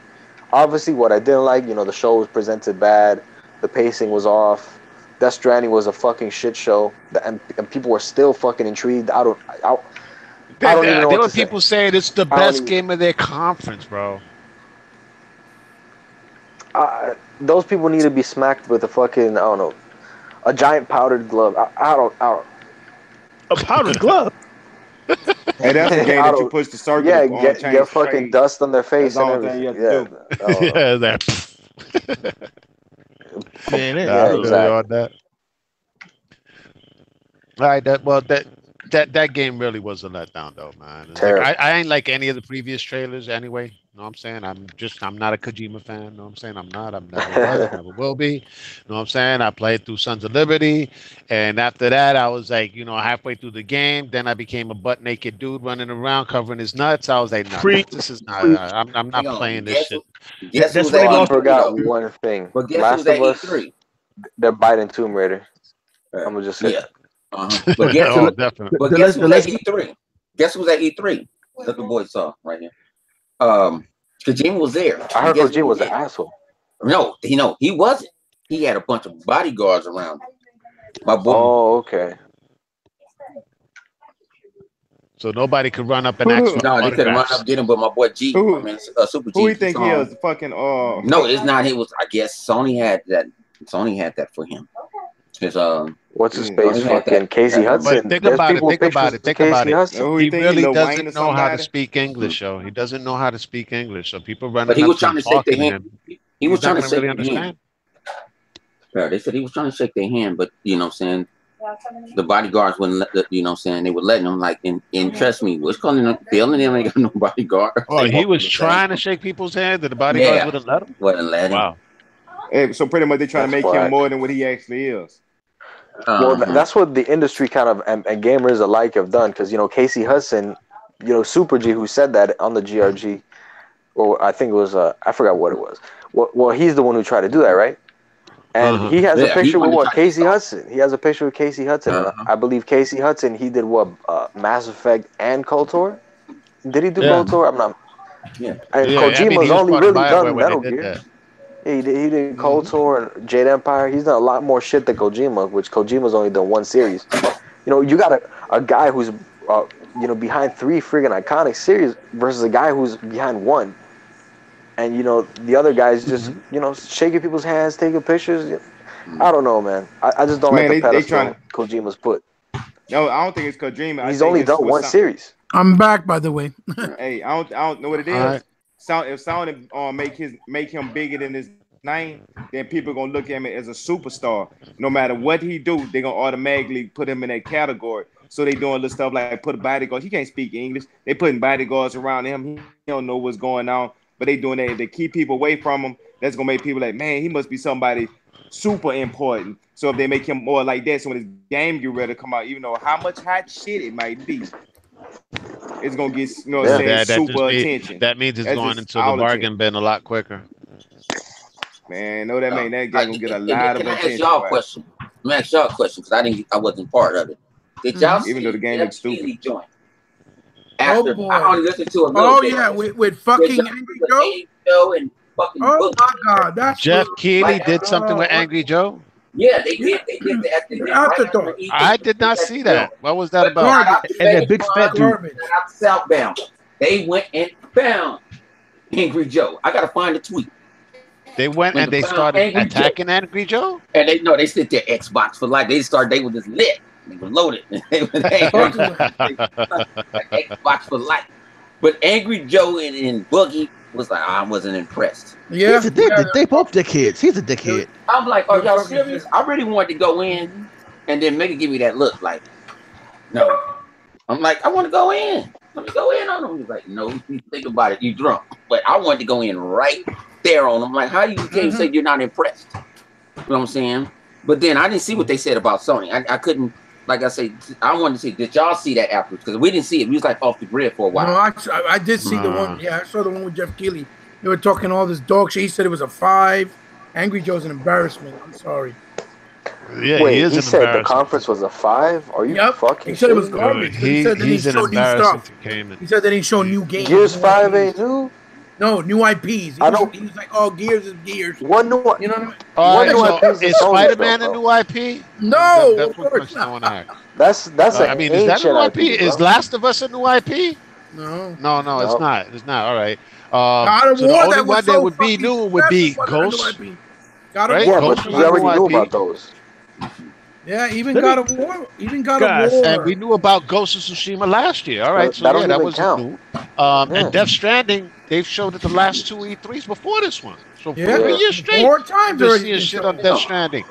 Obviously, what I didn't like, the show was presented bad, the pacing was off, Death Stranding was a fucking shit show, and people were still fucking intrigued. I don't even know There what were to say. people saying it's the I don't best even. game of their conference, bro. Those people need to be smacked with a fucking, I don't know, a giant powdered glove. I don't. A powdered glove. Hey, that's a game I that you don't. push the circle Yeah, on get change the fucking page. dust on their That's face the and only thing you everything. have to Yeah, do. I don't know. Yeah, that. Man, Nah, I Yeah, that, feel you exactly. on that. All right, that game really was a letdown, though, man. It's like Terrible. I ain't like any of the previous trailers anyway. You know what I'm saying? I'm not a Kojima fan. You know what I'm saying? I'm not. I'm never was, never will be. You know what I'm saying? I played through Sons of Liberty, and after that, I was like, halfway through the game, then I became a butt naked dude running around covering his nuts. I was like, no, pre, this is not. pre I'm not Hang on. playing this shit. Guess that's who's when at they I lost. E3 forgot though? one thing. But guess who's Last at of Us, E3? they're biting Tomb Raider. I'm gonna just say Yeah. that. But guess The, Oh, who? definitely. But the, guess the who's at let's E3? Guess who's at E3? That's the boy saw right here. Kojima was there, I and heard guess what Kojima he was an did? asshole. No, he wasn't. He had a bunch of bodyguards around him. My boy. Oh, okay. So nobody could run up and ask who for No, they couldn't run autographs. up get him, but my boy G, I who mean, Super who G, he he think he saw him. is? Fucking No, it's not. It was. I guess Sony had that. Sony had that for him. His What's his yeah. face? Sony had Fucking that. Casey But Hudson. think There's about it. people with Think about pictures it. of Think about Casey it. Hudson. Who he He think he really Lil Wayne or doesn't know how to somebody? speak English, though. He doesn't know how to speak English. So people But running he up was to trying him, to shake their talking to hand. him, He was he's not trying to going to really shake their hand. understand. Yeah, they said he was trying to shake their hand, but you know what I'm saying, the bodyguards wouldn't let the, you know what I'm saying, they were letting him like and trust me, what's calling them Bill and them ain't got no bodyguard. Oh, They he walk on was the same. trying to shake people's hand, that the bodyguards Yeah, wouldn't let him? wouldn't let him. Wow. Hey, so pretty much they trying to That's make him whack. more than what he actually is. Well, Uh-huh. that's what the industry kind of and gamers alike have done because Casey Hudson, Super G, who said that on the GRG, or I think it was I forgot what it was. Well, he's the one who tried to do that, right? And Uh-huh. he has a Yeah, he picture with wanted to what try to Casey stop. Hudson. He has a picture with Casey Hudson, and Uh-huh. I believe Casey Hudson he did what Mass Effect and KOTOR. Did he do Yeah. KOTOR? I'm not. Yeah. And Yeah, I mean, Kojima's he was only part of really BioWare done when they Metal did Gear. that. Yeah, he did Mm-hmm. KOTOR and Jade Empire. He's done a lot more shit than Kojima, which Kojima's only done one series. You got a guy who's behind three friggin' iconic series versus a guy who's behind one, and the other guy's just shaking people's hands, taking pictures. I don't know, man. I just don't like Man, the they trying pedestal to. Cojima's put. No, I don't think it's Kojima. I He's think only it's done what one sound. series. I'm back, by the way. Hey, I don't know what it All right. is. If Sony make him bigger than his name, then people gonna look at him as a superstar. No matter what he do, they gonna automatically put him in that category. So they doing little stuff like put a bodyguard. He can't speak English. They putting bodyguards around him. He don't know what's going on. But they doing that to keep people away from him. That's gonna make people like, man, he must be somebody super important. So if they make him more like that, so when his game get ready to come out, even though how much hot shit it might be, it's gonna get So Yeah. saying that just super be attention. that means it's That's going just into the all bargain attention. bin a lot quicker. Man, know that Uh, man, that game gonna get a lot of can I ask attention, y'all a boy. question? Let me ask y'all a question because I wasn't part of it. Did y'all Mhm. Even though see the game Jeff looks stupid. Keighley joint? Oh After I boy. only listened to a little Oh bit yeah, of it. with Did fucking y'all see Angry what Joe. Dave Joe and fucking Oh Book my God, that's Jeff Keighley right did after? something with what? Angry Joe. Yeah, they Yeah, did. They did that. They the did right after afterthought. E3. I did They did not that see film. that. What was that But about? shout Garbage, out to And that Vegas big fat Fun, dude. garbage. shout out to Southbound. They went and found Angry Joe. I gotta find the tweet. They went When and they they found started Angry Joe. attacking Angry Joe. And they sit there Xbox for life. They were just lit. They were loaded. They were Fuck with Xbox for life. But Angry Joe and Boogie was like, I wasn't impressed. Yeah, They both dickheads. He's a dickhead. I'm like, are y'all serious? I really wanted to go in, and then Megan give me that look like, no. I'm like, I want to go in. Let me go in on him. He's like, no, you think about it, you drunk. But I wanted to go in right there on him. Like, how you can't say you're not impressed? You know what I'm saying? But then I didn't see what they said about Sony. I couldn't, like I said, I wanted to see, did y'all see that afterwards? Because we didn't see it. We was like off the grid for a while. No, I did see the one. Yeah, I saw the one with Jeff Keighley. They were talking all this dog shit. He said it was a 5. Angry Joe's an embarrassment. I'm sorry. Yeah, Wait, he he said the conference was a 5? Are you fucking He said it was serious? garbage. He said they he's didn't an show new embarrassing stuff. entertainment. He said they didn't show new games. Gears new 5 IPs. ain't new? No, new IPs. I don't- He was like, oh, Gears is Gears. What new? You know what I mean? All right, What so new is Sony Spider-Man stuff, a bro? new IP? No, That's of what's course going not. on. That's an I mean, is that a new ancient IP? Is bro. Last of Us a new IP? No. No, it's Nope. not. It's not. All right. God of So the War, only that was one so that would be fucking new would be successful, wasn't a Ghost. new IP. God of Right? War. Yeah, Ghost but was we a already new knew IP. about those. Yeah, even Let me- God of War. Even God Guys, of War. And we knew about Ghost of Tsushima last year. All right, That so yeah, don't that even wasn't count. new. Yeah. And Death Stranding, they've showed it the last 2 E3s before this one. So Yeah. 3 years straight, 4 we've times been already. seeing been shit shown. on Death Stranding.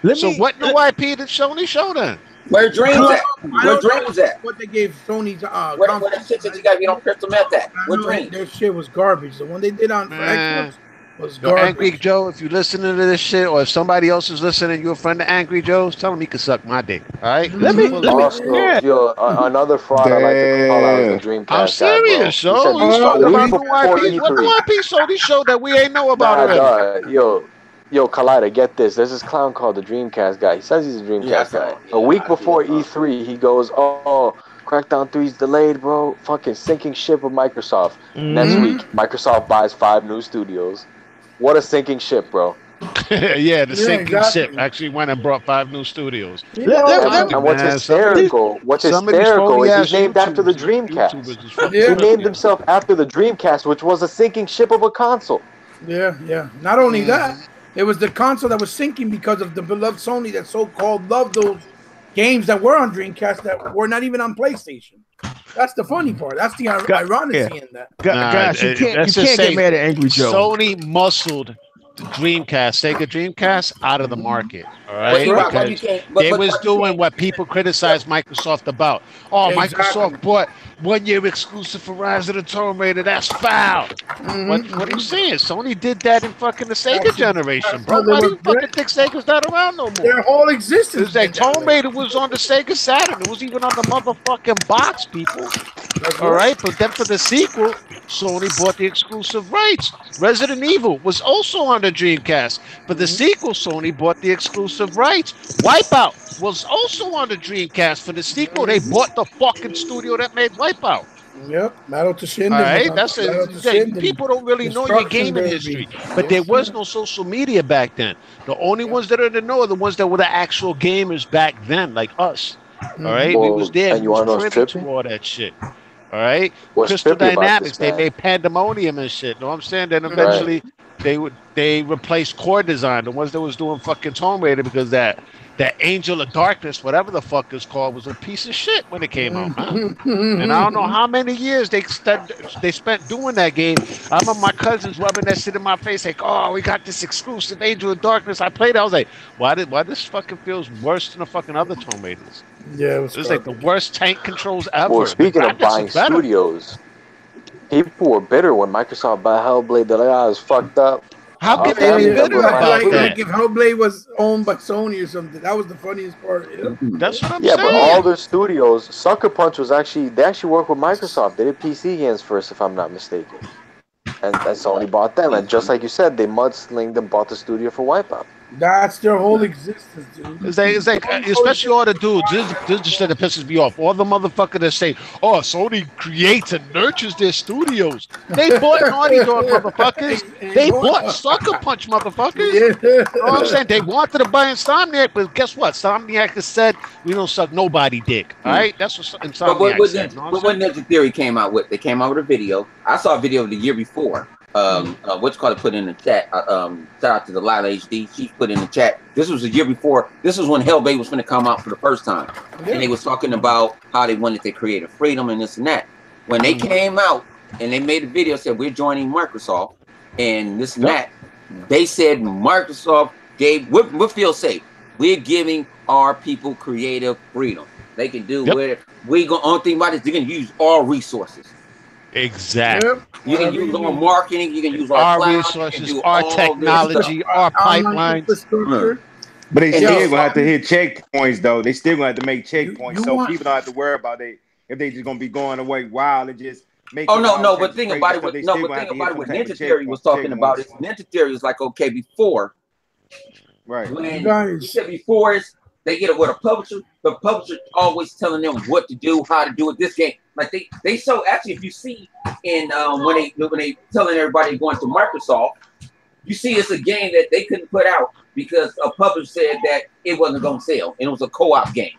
Let So me. what new IP did Sony show then? Where Dreams I at? don't Where know Dreams at? what they gave Sony's Where the shit that you got to get on crystal meth at? I Where know Dreams? their shit was garbage. The one they did on for Man. Xbox was Yo, garbage. Angry Joe, if you're listening to this shit, or if somebody else is listening, you're a friend of Angry Joe's, tell him he can suck my dick. All right? Let me- Also, yeah. yo, another fraud I like to call out is the Dreamcast. I'm serious, guy, bro. yo. He He's said talking a about week new before IPs. What new E3. IP Sony showed that we ain't know about Nah, already? dog. Yo, Collider, get this. There's this clown called the Dreamcast guy. He says he's a Dreamcast guy. A week before E3, he goes, "Oh, Crackdown 3's delayed, bro. Fucking sinking ship with Microsoft." Next week, Microsoft buys 5 new studios. What a sinking ship, bro. Yeah, the sinking exactly. ship actually went and brought 5 new studios. And what's Man, hysterical? some of these Is phony-ass he's named after the YouTubers Dreamcast. is fucking Yeah. He named tripping. himself after the Dreamcast, which was a sinking ship of a console. Yeah. Not only that, it was the console that was sinking because of the beloved Sony that so-called loved those games that were on Dreamcast that were not even on PlayStation. That's the funny part. That's the irony in that. Guys, you can't let's just get say mad at Angry Joe. Sony muscled the Dreamcast, Sega Dreamcast, out of the market. All right, But you because can't- they was doing what people criticize Microsoft about. Oh, Exactly. Microsoft bought 1 year exclusive for Rise of the Tomb Raider. That's foul. What are you saying? Sony did that in fucking the Sega generation, bro. Why do you fucking think Sega's not around no more? Their whole existence. It's like did that Tomb way. Raider was on the Sega Saturn. It was even on the motherfucking box, people. All right, but then for the sequel, Sony bought the exclusive rights. Resident Evil was also on the Dreamcast. For the sequel, Sony bought the exclusive rights. Wipeout was also on the Dreamcast. For the sequel, they bought the fucking studio that made Wipeout. Yep, Metal to Shinden. All right, that's it. People don't really know your gaming history, but there was no social media back then. The only ones that are in the know are the ones that were the actual gamers back then, like us. All right, we was there. And you want to know what's privy to trippy? all that shit. All right, What's Crystal trippy about Dynamics, this, they man? made Pandemonium and shit. Know what I'm saying? Then eventually they replaced Core Design, the ones that was doing fucking Tomb Raider, because that Angel of Darkness, whatever the fuck it's called, was a piece of shit when it came out, man. And I don't know how many years they spent doing that game. I remember my cousins rubbing that shit in my face, like, "Oh, we got this exclusive Angel of Darkness." I played it. I was like, "Why this fucking feels worse than the fucking other Tomb Raiders?" Yeah, It was like the worst tank controls ever. Well, speaking The of graphics buying are better. studios, people were bitter when Microsoft bought Hellblade. They're like, "Ah, it's fucked up." How I'll could they be tell you, bitter bro. about like that? if Hellblade was owned by Sony or something, that was the funniest part. Yeah. That's what I'm Yeah, saying. but all their studios, Sucker Punch they actually worked with Microsoft. They did PC games first, if I'm not mistaken. And Sony bought them. And just like you said, they mudslinged and bought the studio for Wipeout. That's their whole existence, dude. It's like especially all the dudes. This is the shit that pisses me off. All the motherfuckers that say, "Oh, Sony creates and nurtures their studios." They bought Naughty Dog, motherfuckers. They bought Sucker Punch, motherfuckers. You know what I'm saying? They wanted to buy Insomniac, but guess what? Insomniac has said, "We don't suck nobody dick." All right, that's what Insomniac said. But when Ninja Theory came out with, they came out with a video. I saw a video the year before. What's called put in the chat. Shout out to the Lila HD. She put in the chat. This was the year before. This was when Hellblade was going to come out for the first time, and they was talking about how they wanted to create a freedom and this and that. When they came out and they made a video said we're joining Microsoft and this and that. They said Microsoft gave what Phil say. We're giving our people creative freedom. They can do whatever. We go. Only thing about it is they can use all resources. Exactly. Yep. You can use our marketing. You can use our cloud, resources, our technology, our Online pipelines. infrastructure. But they And still they- gonna have to hit checkpoints though. They still gonna have to make checkpoints, you so want- people don't have to worry about it if they just gonna be going away wild and just make. Oh no, but thing about it, what Ninja Theory was talking about is Ninja Theory is like okay before, right? When You guys- he said before is they get it with a publisher, the publisher always telling them what to do, how to do it. This game, like they so actually if you see in when they telling everybody going to Microsoft, you see it's a game that they couldn't put out because a publisher said that it wasn't gonna sell and it was a co-op game.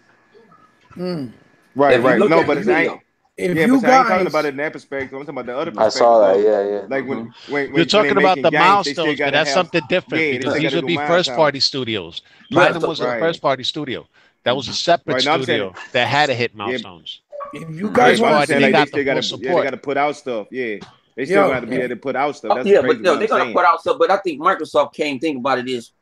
Right. If you look No, at but the it's ain't. video. If Yeah, you but I ain't guys, talking about it in that perspective. I'm talking about the other I perspective. saw that. of, Yeah. Like when You're talking they about making the games, they still milestones, but gotta that's have- something different Yeah, they because still these gotta would do be milestones. first-party studios. Platinum was a right. first-party studio. That was a separate Right, now I'm studio that had to hit milestones. if you guys First want party, to they see, got they the still full gotta, they support. gotta put out stuff. Yeah, they still Yo, got to be able to put out stuff. That's Yeah, crazy but no, what they're I'm gonna saying. put out stuff. But I think Microsoft came. Think about it is,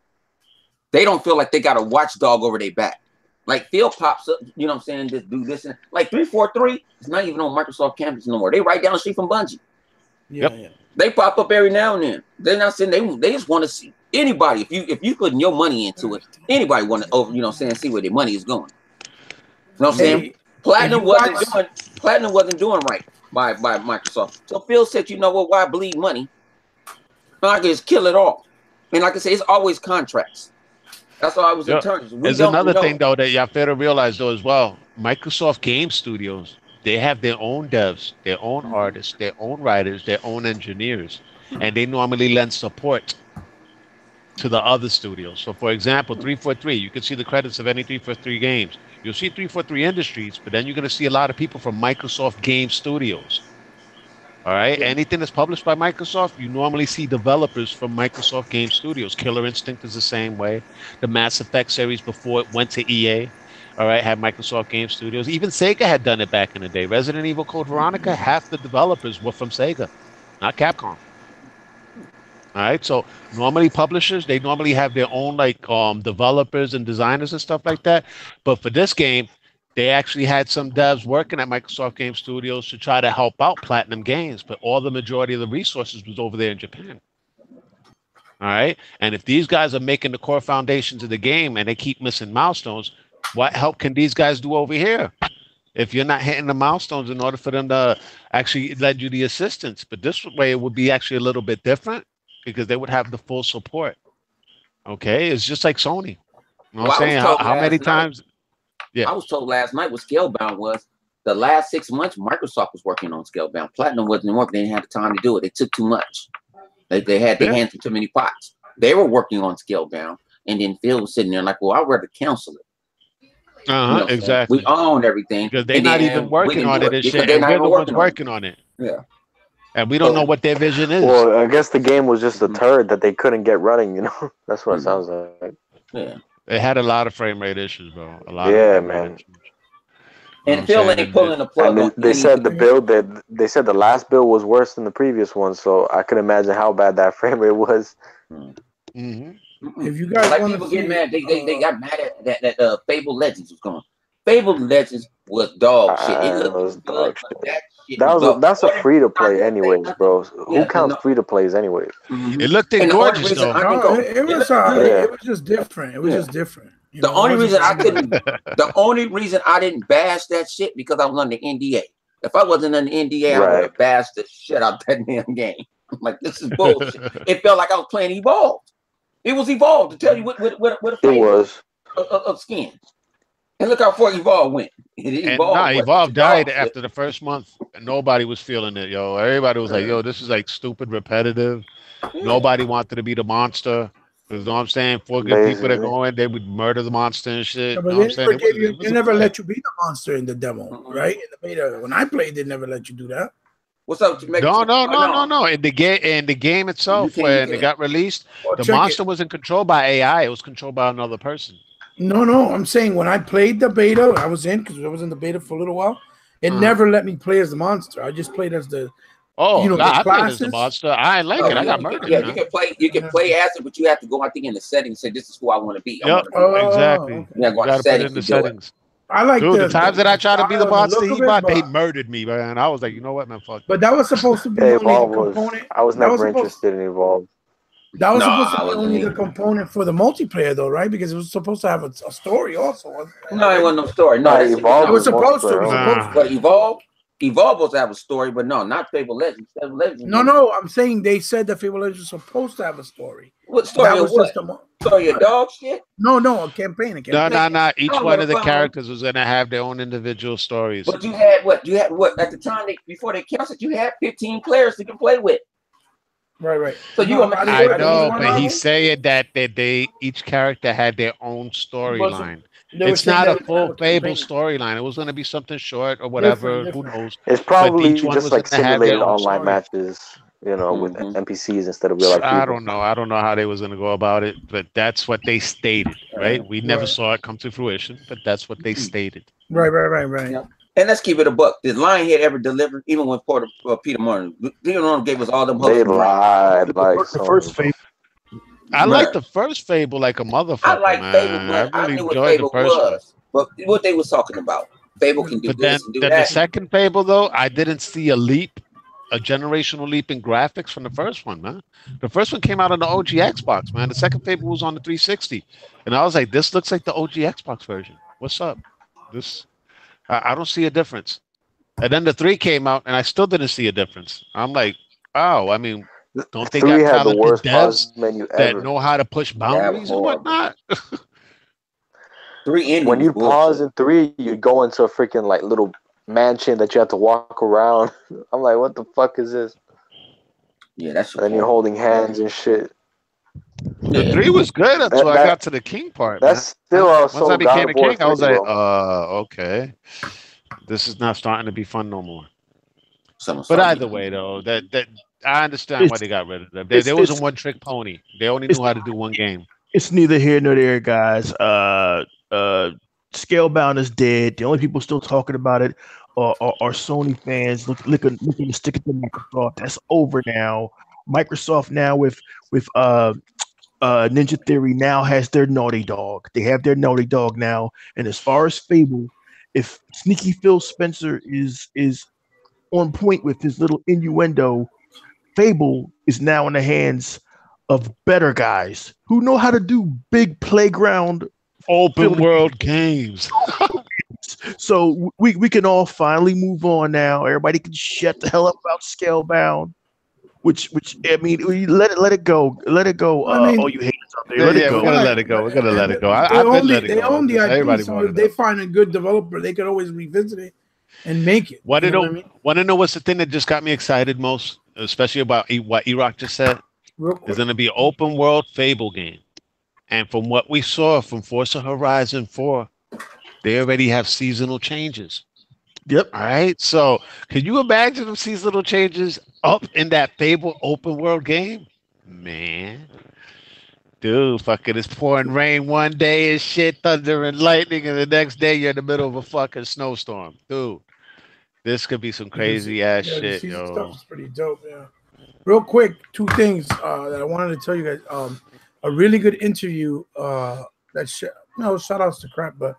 they don't feel like they got a watchdog over their back. Like Phil pops up, you know what I'm saying? Just do this and like 343. It's not even on Microsoft campus no more. They right down the street from Bungie. yeah. They pop up every now and then. They're not saying they just want to see anybody. If you putting your money into it, anybody want to over, you know what I'm saying, see where their money is going. You know what I'm saying? Hey, Platinum if you wasn't doing right by Microsoft. So Phil said, you know what, why bleed money? I can just kill it all. And like I say, it's always contracts. That's why I was attorneys. There's another thing though that y'all fail to realize though as well. Microsoft Game Studios, they have their own devs, their own artists, their own writers, their own engineers, and they normally lend support to the other studios. So for example, 343, you can see the credits of any 343 games. You'll see 343 Industries, but then you're going to see a lot of people from Microsoft Game Studios. All right. Anything that's published by Microsoft, you normally see developers from Microsoft Game Studios. Killer Instinct is the same way. The Mass Effect series before it went to EA, all right, had Microsoft Game Studios. Even Sega had done it back in the day. Resident Evil Code Veronica, half the developers were from Sega, not Capcom. All right. So normally publishers, they normally have their own like developers and designers and stuff like that. But for this game, they actually had some devs working at Microsoft Game Studios to try to help out Platinum Games, but all the majority of the resources was over there in Japan. All right. And if these guys are making the core foundations of the game and they keep missing milestones, what help can these guys do over here? If you're not hitting the milestones in order for them to actually lend you the assistance. But this way it would be actually a little bit different because they would have the full support. Okay. It's just like Sony. You know what I'm saying? How many times? Yeah. I was told last night what Scalebound was. The last 6 months, Microsoft was working on Scalebound. Platinum wasn't working. They didn't have the time to do it. They took too much. They had their hands in too many pots. They were working on Scalebound, and then Phil was sitting there like, well, I'd rather cancel it. You know, exactly. we own everything. Because they're not even working on it and shit. And we're the ones working on it. Yeah. And we don't know what their vision is. Well, I guess the game was just a turd that they couldn't get running, you know? That's what it sounds like. Yeah. It had a lot of frame rate issues, bro. A lot of man. Issues. And Phil ain't pulling the plug. And they said they said the last build was worse than the previous one, so I can imagine how bad that frame rate was. Mm-hmm. If you guys like want people to get mad, they got mad at that Fable Legends was going. Fable Legends was dog shit. It was dog shit. That's a free to play anyways, bro. Who counts free to plays anyways? It looked gorgeous though. It was just different. It was just different. The only reason I didn't bash that shit because I was under NDA. If I wasn't under NDA, I would have bashed the shit out that damn game. I'm like, this is bullshit. It felt like I was playing Evolved. It was Evolved to tell you what a flavor of skin. And look how far Evolve went. Evolve died after the first month. And nobody was feeling it, yo. Everybody was like, yo, this is like stupid repetitive. Nobody wanted to be the monster. You know what I'm saying? 4 good people that go in, they would murder the monster and shit. Yeah, but they never let you be the monster in the demo, right? In the beta, when I played, they never let you do that. What's up? No. In the game itself, when it got released, the monster wasn't controlled by AI. It was controlled by another person. No. I'm saying when I played the beta, I was in because I was in the beta for a little while. It never let me play as the monster. I just played as the Oh, you know, nah, the I played as the classes. monster. I ain't like it. I got murdered. Yeah, Man. you can play as it, but you have to go, I think, in the settings and say this is who I want to be. I Yep, want to be Oh, like exactly. okay. you gotta go You in the got to put it settings in to the do it. settings. I like Dude, the times that I tried to be the style and the monster look of it, Ebot, they but murdered me, man. I was like, you know what, man, fuck. that was supposed to be Yeah, only the Evolve was. component. I was That was never supposed. interested in Evolve. That was No, supposed to I be wasn't only the either. component for the multiplayer, though, right? Because it was supposed to have a story also. wasn't it? No, it wasn't no story. No, No, that's Evolve It was was supposed to. It multiplayer was only. supposed to. But Evolve was to have a story, but no, not Fable Legends. Fable Legends. No. I'm saying they said that Fable Legends was supposed to have a story. What story That of was what? just a Story of dog shit? no, a campaign. No. Each I'm one gonna of the follow. characters was gonna have their own individual stories. But you had what? You had what? At the time before they canceled, you had 15 players you can play with. Right. So you No, gonna make I sure know, that but he's saying that they each character had their own storyline. It's not a full Fable storyline. It was going to be something short or whatever. Who knows? It's But each probably one just was going like to have their simulated own online story. matches, you know, with Mhm. NPCs instead of real life I people. don't know. I don't know how they was going to go about it, but that's what they stated, right? We never saw it come to fruition, but that's what they stated. Right. Yeah. And let's keep it a buck. Did Lionhead ever deliver? Even when Peter Martin gave us all them hooks They and dreams. lied like The first Sony. Fable. I Bruh. like the first Fable like a motherfucker, I like man. Fable, but I I really knew what enjoyed the Fable first one. was. But what they was talking about. Fable can do But then this and do the that. second Fable, though, I didn't see a generational leap in graphics from the first one, man. The first one came out on the OG Xbox, man. The second Fable was on the 360. And I was like, this looks like the OG Xbox version. What's up? I don't see a difference. And then the 3 came out, and I still didn't see a difference. I'm like, oh, I mean, don't they 3 got had the talented worst devs pause menu that ever. know how to push boundaries and whatnot? 3 ending When was you pause bullshit. in 3, you go into a freaking like little mansion that you have to walk around. I'm like, what the fuck is this? Yeah, that's And then you're holding hands and shit. The 3 was good until I got to the king part, man. That's still Once so I God became a of War king, I was 3, like, bro. okay. This is not starting to be fun no more. Someone But started either getting- way, though, that I understand why they got rid of them. There was a one-trick pony. They only knew how to do one game. It's neither here nor there, guys. Scalebound is dead. The only people still talking about it are Sony fans looking to stick it to Microsoft. That's over now. Microsoft now with Ninja Theory now has their Naughty Dog. They have their Naughty Dog now. And as far as Fable, if Sneaky Phil Spencer is on point with his little innuendo, Fable is now in the hands of better guys who know how to do big playground open world games. So we can all finally move on now. Everybody can shut the hell up about Scalebound. Which I mean, let it go. Let it go. I mean, all you haters out there, let it go. We're gonna let it go. We're gonna let it go. They I've been own the, letting they go. own the Everybody IP, so brought if it they up. find a good developer, they could always revisit it and make it. Want to You know? what I mean? Want to know what's the thing that just got me excited most, especially about what E-Rock just said? Real quick. There's going to be an open world Fable game, and from what we saw from Forza Horizon 4, they already have seasonal changes. Yep. All right. So, can you imagine them seasonal changes up in that Fable open world game? Man. Dude, fucking it's pouring rain one day and shit, thunder and lightning, and the next day you're in the middle of a fucking snowstorm. Dude, this could be some crazy ass The shit, season yo. stuff is pretty dope. Yeah. Real quick, 2 things that I wanted to tell you guys. A really good interview. Shout outs to Crap, but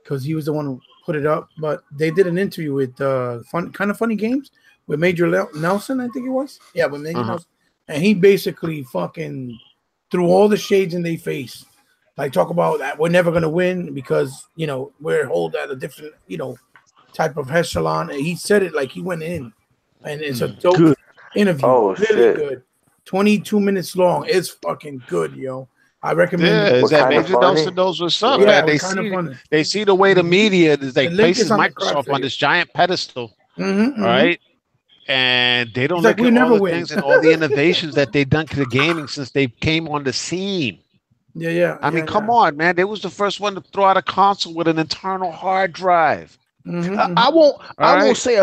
because he was the one who put it up. But they did an interview with Kind of Funny Games with Major Nelson, I think it was. Yeah, with Major Nelson, and he basically fucking threw all the shades in their face. Like, talk about that we're never gonna win because we're hold at a different type of echelon. And he said it like he went in, and it's a dope interview. Oh, really shit. good. 22 minutes long. It's fucking good, yo. I recommend Yeah, it. is that Kinda Major Funny? Nelson knows what's up, Yeah, man? it was kinda funny. They see the way the media is like The link is places on the Crap Microsoft on video. this giant pedestal, Mm-hmm, all right? And they don't He's look like, we at all never the win. things and all the innovations that they've done to the gaming since they came on the scene. Yeah. I mean, come on, man. They was the first one to throw out a console with an internal hard drive. I won't say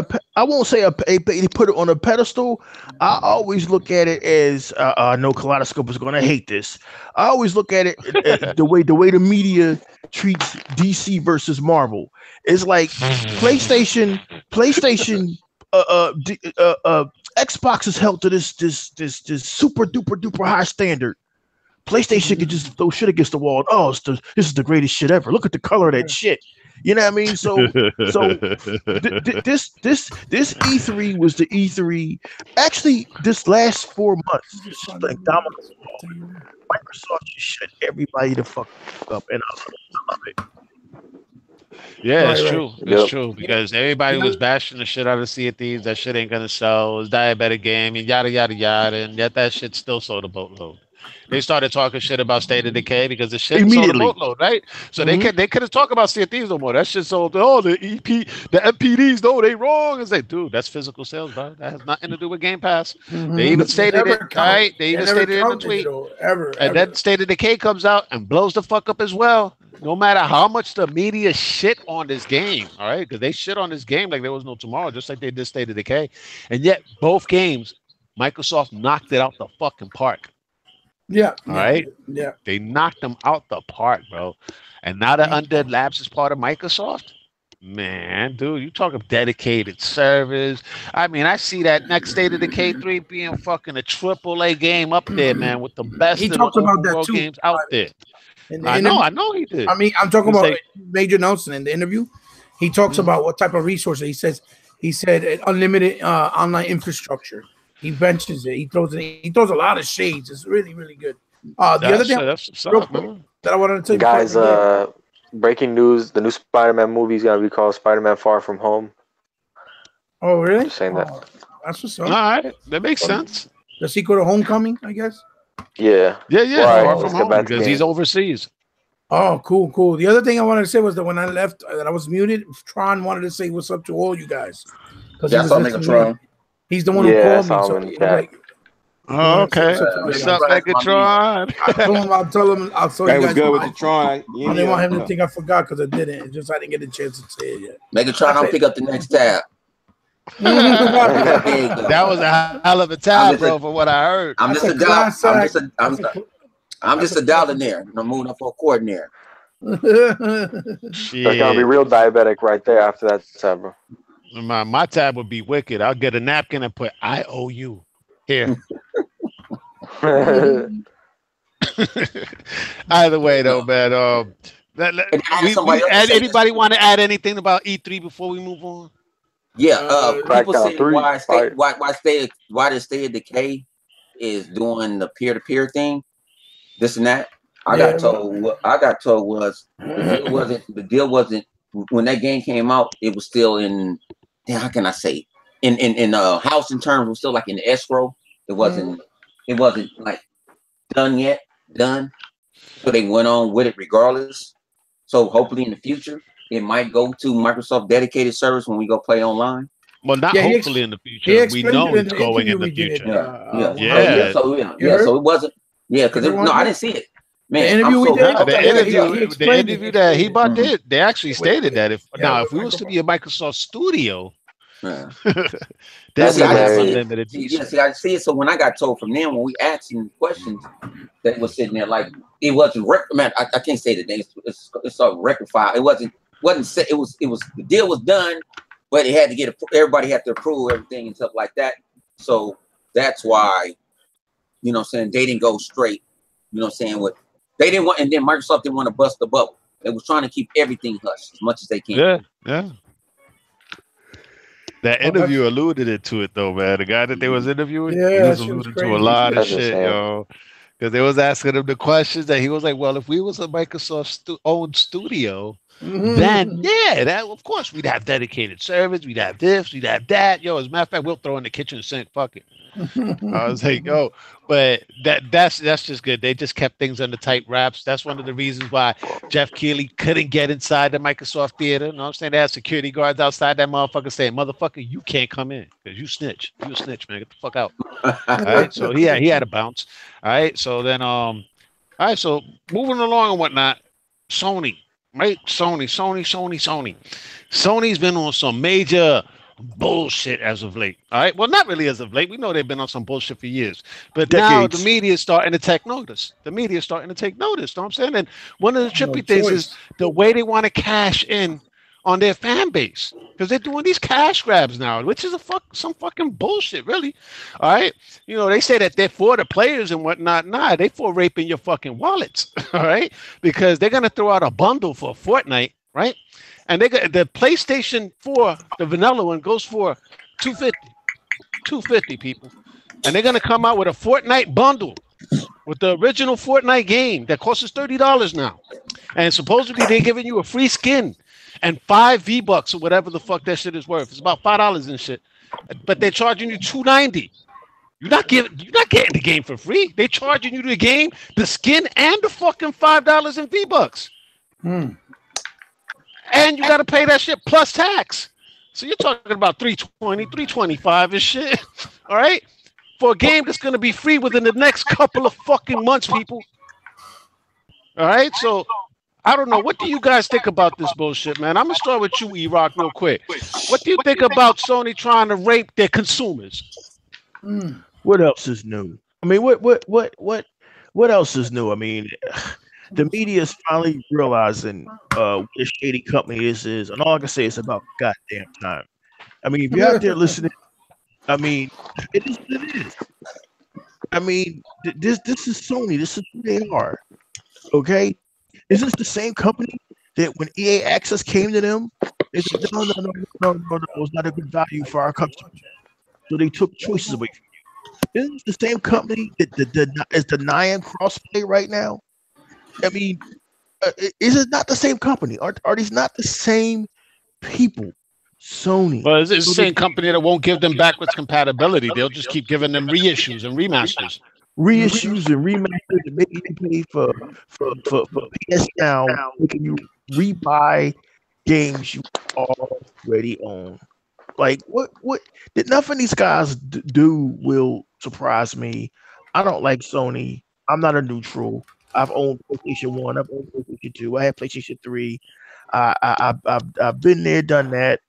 they put it on a pedestal. I always look at it as I know Kaleidoscope is going to hate this. I always look at it the way the media treats DC versus Marvel. It's like PlayStation Xbox is held to this super duper high standard. PlayStation could just throw shit against the wall. Oh, this is the greatest shit ever. Look at the color of that shit. You know what I mean? So this E3 was the E3. Actually, this last 4 months, just like domino, Microsoft just shut everybody the fuck up, and I love it. Yeah, it's true. It's true because everybody was bashing the shit out of Sea of Thieves. That shit ain't gonna sell. It's diabetic game and yada yada yada, and yet that shit still sold a boatload. They started talking shit about State of Decay because the shit sold a boatload, right? So they couldn't talk about Sea of Thieves no more. That shit sold. Oh, the MPDs, no, they wrong. It's like, dude, that's physical sales, bro. That has nothing to do with Game Pass. They even stated it, right? They even stated it in the tweet. And then State of Decay comes out and blows the fuck up as well. No matter how much the media shit on this game, all right? Because they shit on this game like there was no tomorrow, just like they did State of Decay. And yet, both games, Microsoft knocked it out the fucking park. Yeah. All right. Yeah. They knocked them out the park, bro. And now that Undead Labs is part of Microsoft, man, dude, you talk of dedicated servers. I mean, I see that next State of Decay 3 being fucking a AAA game up there, man, with the best He of the talked about open that world too. games out there. I know he did. I mean, I'm talking about Major Nelson in the interview. He talks about what type of resources. He said unlimited online infrastructure. He benches it. He throws a lot of shades. It's really, really good. The other thing that I wanted to tell you, guys, breaking news: the new Spider-Man movie is gonna be called Spider-Man: Far From Home. Oh, really? Just saying that. That's what's up. All right, that makes sense. The sequel to Homecoming, I guess. Yeah. Far From Home because he's overseas. Oh, cool. The other thing I wanted to say was that when I left, that I was muted. Tron wanted to say what's up to all you guys. That's all Megatron. He's the one who called me. So like, oh, okay. What's up, Megatron? I'll tell him. I'll tell you guys. Good with the Tron. I didn't want him to think I forgot because I didn't. It's just I didn't get a chance to say it yet. Megatron, I'll pick up the next tab. That was a hell of a tab, bro. For what I heard, I'm just a dollar there. I'm moving up for a coordinator. That's gonna be real diabetic right there after that tab, bro. My tab would be wicked. I'll get a napkin and put "I owe you" here. Either way, though, man. Anybody want to add anything about E3 before we move on? Yeah, people say why the State of Decay is doing the peer-to-peer thing, this and that. I got told was the deal wasn't when that game came out. It was still in. How can I say? In house in terms, it was still like in escrow. It wasn't like done yet. So they went on with it regardless. So hopefully in the future, it might go to Microsoft dedicated service when we go play online. Well, not hopefully in the future. We know it's going in the future. So it wasn't. Yeah, because I didn't see it. Man, the interview that he bought did. They actually stated that if we was to be a Microsoft studio, that's unlimited. I see it. So when I got told from them when we asked them questions, they was sitting there like it wasn't. Man, I can't say the name. It's rectified. It wasn't set. It was the deal was done, but it had to get everybody had to approve everything and stuff like that. So that's why, you know what I'm saying, they didn't go straight. You know what I'm saying? They didn't want, and then Microsoft didn't want to bust the bubble. They was trying to keep everything hush as much as they can. Yeah. That interview alluded to it though, man. The guy that they was interviewing, he was alluding to a lot of shit, yo. Because they was asking him the questions that he was like, well, if we was a Microsoft owned studio, then that of course we'd have dedicated servers, we'd have this, we'd have that. Yo, as a matter of fact, we'll throw in the kitchen sink, fuck it. I was like, yo, but that's just good. They just kept things under tight wraps. That's one of the reasons why Jeff Keighley couldn't get inside the Microsoft theater. You know what I'm saying? They had security guards outside that motherfucker saying, motherfucker, you can't come in because you snitch. You a snitch, man. Get the fuck out. All right. So he had to bounce. All right. So then all right, so moving along and whatnot, Sony, right? Sony's been on some major bullshit as of late. All right. Well, not really as of late. We know they've been on some bullshit for years. But now the media is starting to take notice. Know what I'm saying? And one of the trippy things is the way they want to cash in on their fan base because they're doing these cash grabs now, which is some fucking bullshit, really. All right, you know, they say that they're for the players and whatnot. Nah, they for raping your fucking wallets. All right, because they're gonna throw out a bundle for Fortnite, right? And they got the PlayStation 4, the vanilla one goes for $250 people, and they're gonna come out with a Fortnite bundle with the original Fortnite game that costs us $30 now. And supposedly they're giving you a free skin and 5 V-Bucks or whatever the fuck that shit is worth. It's about $5 and shit. But they're charging you $290. You're not getting the game for free. They're charging you the game, the skin, and the fucking $5 in V-Bucks. And you gotta pay that shit plus tax. So you're talking about $320, $325 and shit. All right? For a game that's gonna be free within the next couple of fucking months, people. All right, so I don't know. What do you guys think about this bullshit, man? I'm gonna start with you, E-Rock, real quick. What do you think about Sony trying to rape their consumers? What else is new? I mean, what else is new? I mean, the media is finally realizing what a shady company this is, and all I can say is about goddamn time. I mean, if you're out there listening, I mean, it is what it is. I mean, this is Sony. This is who they are. Okay, is this the same company that when EA Access came to them, they said, no, it's not a good value for our customers. So they took choices away from you. Isn't this the same company that is denying crossplay right now? I mean, is it not the same company? Are these not the same people? Sony. Well, it's the same company that won't give them backwards compatibility. They'll just keep giving them reissues and remasters. Reissues and remasters and making you pay for PS Now, making you rebuy games you already own. Like what did nothing these guys do will surprise me. I don't like Sony. I'm not a neutral. I've owned PlayStation 1, I've owned PlayStation 2, I have PlayStation 3. I've been there, done that.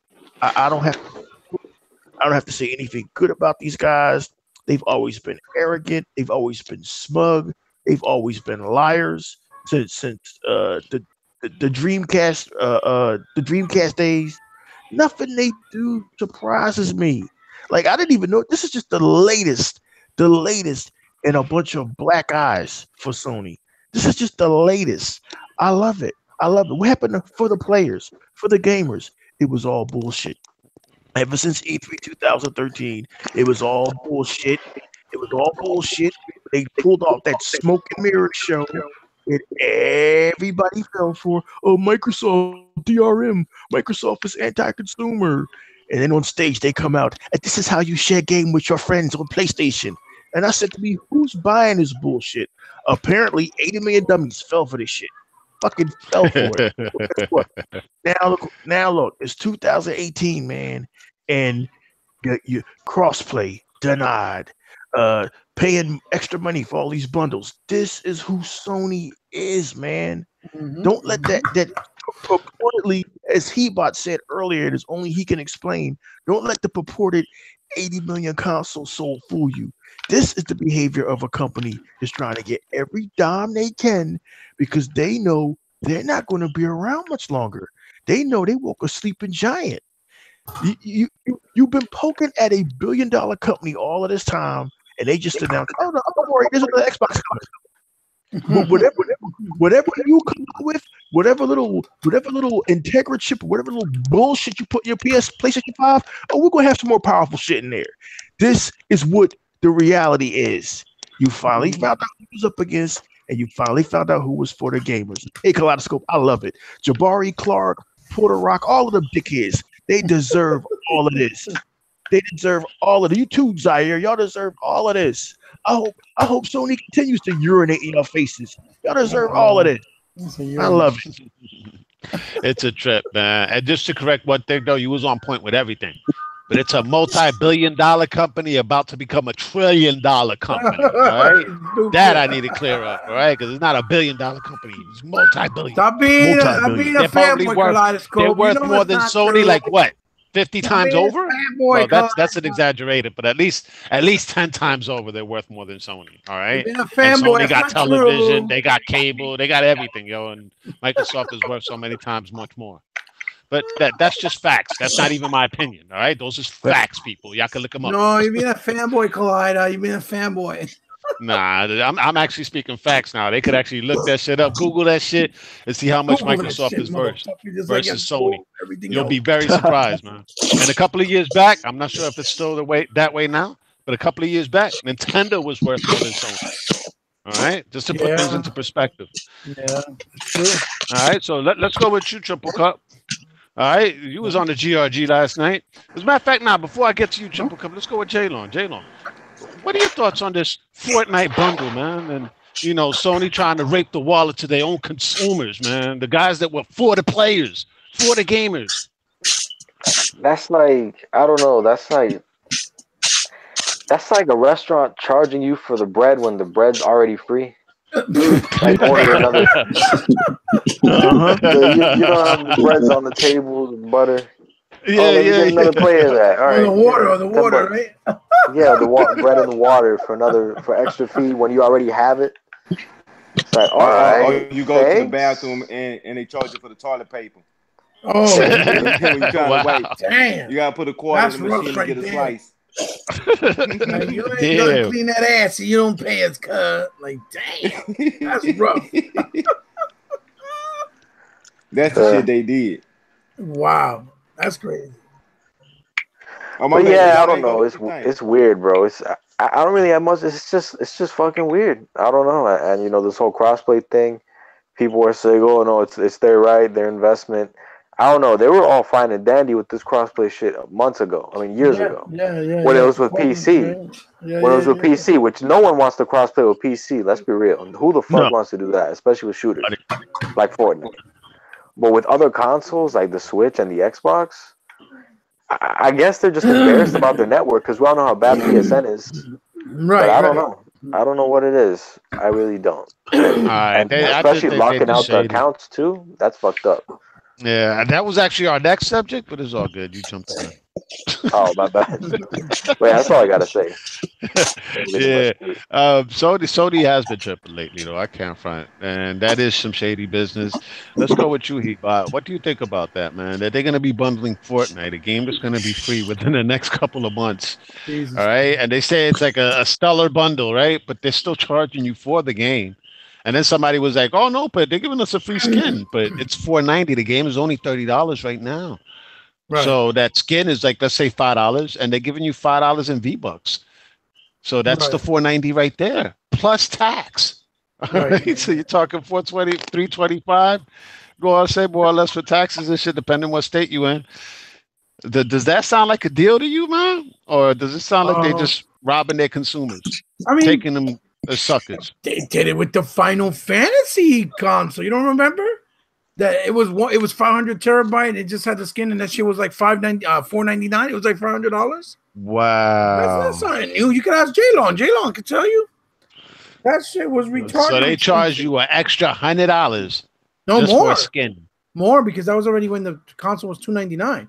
I don't have to say anything good about these guys. They've always been arrogant. They've always been smug. They've always been liars since the Dreamcast days. Nothing they do surprises me. Like I didn't even know this is just the latest in a bunch of black eyes for Sony. This is just the latest. I love it. What happened for the players, for the gamers? It was all bullshit. Ever since E3 2013, it was all bullshit. They pulled off that smoke and mirror show that everybody fell for. Oh, Microsoft DRM. Microsoft is anti-consumer. And then on stage, they come out, and this is how you share game with your friends on PlayStation. And I said to me, who's buying this bullshit? Apparently, 80 million dummies fell for this shit. Fucking fell for it. Guess what? Now look, it's 2018, man, and you crossplay denied. Paying extra money for all these bundles. This is who Sony is, man. Don't let that purportedly, as Hebot said earlier, it is only he can explain. Don't let the purported 80 million consoles sold fool you. This is the behavior of a company that's trying to get every dime they can because they know they're not going to be around much longer. They know they woke a sleeping giant. You've been poking at a $1 billion company all of this time, and they just announced, "Oh no, don't worry, there's another Xbox coming." But whatever you come up with, whatever little Integra chip, whatever little bullshit you put in your PlayStation 5, oh, we're gonna have some more powerful shit in there. This is what the reality is. You finally found out who was up against, and you finally found out who was for the gamers. Hey, Kaleidoscope, I love it. Jabari, Clark, Porter Rock, all of them dickheads. They deserve all of this. They deserve all of it. You too, Zaire. Y'all deserve all of this. I hope Sony continues to urinate in your faces. Y'all deserve all of this. I love it. It's a trip, man. And just to correct one thing, though, you was on point with everything. But it's a multi-billion-dollar company about to become a trillion-dollar company. All right, that I need to clear up. All right, because it's not a billion-dollar company; it's multi-billion. Stop being a fanboy, Kaleidoscope. They're worth more than Sony. True. Like what? 50 times over? Well, that's an exaggerated, but at least 10 times over, they're worth more than Sony. All right. Being a fanboy, they got television, they got cable, they got everything, yo. And Microsoft is worth so many times much more. But that's just facts. That's not even my opinion. All right, those are facts, people. Y'all can look them up. No, you being a fanboy, Collider. You being a fanboy. Nah, I'm actually speaking facts now. They could actually look that shit up, Google that shit, and see how much Google that Microsoft shit, is versus motherfucker. Just like versus that, Sony. everything You'll else. be very surprised, man. And a couple of years back, I'm not sure if it's still that way now, but a couple of years back, Nintendo was worth more than Sony. All right, just to put things into perspective. Yeah, true. All right, so let's go with you, Triple Cup. All right, you was on the GRG last night. As a matter of fact, now before I get to you, Triple Cup, let's go with J-Lon. J-Lon, what are your thoughts on this Fortnite bundle, man? And you know, Sony trying to rape the wallet to their own consumers, man. The guys that were for the players, for the gamers. That's like, I don't know. That's like a restaurant charging you for the bread when the bread's already free. Like order another. So you don't have the breads on the table, the butter. Let me get another plate of that. All right. The water, right? Yeah, bread and the water for extra fee when you already have it. It's like, all right. Or you go to the bathroom and they charge you for the toilet paper. Oh, when you trying to wait. Damn. You gotta put a quarter in the machine to get a slice. Like, you ain't gonna clean that ass and you don't pay us, cuz. Like, damn, that's rough. That's the shit they did. Wow, that's crazy. But yeah, I don't know. It's weird, bro. I don't really have much. It's just fucking weird. I don't know. And you know, this whole crossplay thing, people are saying, oh no, it's their right, their investment. I don't know. They were all fine and dandy with this crossplay shit months ago. I mean, years ago. When it was with PC. When it was with PC, which no one wants to crossplay with PC. Let's be real. Who the fuck wants to do that, especially with shooters like Fortnite? But with other consoles like the Switch and the Xbox, I guess they're just embarrassed about their network because we all know how bad PSN is. Right. But I don't know. I don't know what it is. I really don't. And especially locking out the accounts too. That's fucked up. Yeah, and that was actually our next subject, but it's all good. You jumped in. Oh, my bad. Wait, that's all I gotta say. Yeah, Sony has been tripping lately, though. I can't front, and that is some shady business. Let's go with you, Heat. What do you think about that, man? That they're going to be bundling Fortnite, a game that's going to be free within the next couple of months. Jesus. All right, and they say it's like a stellar bundle, right? But they're still charging you for the game. And then somebody was like, "Oh no, but they're giving us a free skin, but it's $4.90. The game is only $30 right now." Right. So that skin is like, let's say $5, and they're giving you $5 in V-Bucks. So that's the $4.90 right there, plus tax. Right. So you're talking $420, $325. Go on, say more or less for taxes and shit, depending what state you in. Does that sound like a deal to you, man? Or does it sound like they're just robbing their consumers, taking them as suckers? They did it with the Final Fantasy console. You don't remember? That it was 500 terabyte. It just had the skin, and that shit was like $4.99. It was like $500. Wow, that's not new. You can ask J-Lon. J-Lon can tell you. That shit was retarded. So they charge you an extra $100. No just more for a skin. More because that was already when the console was $299.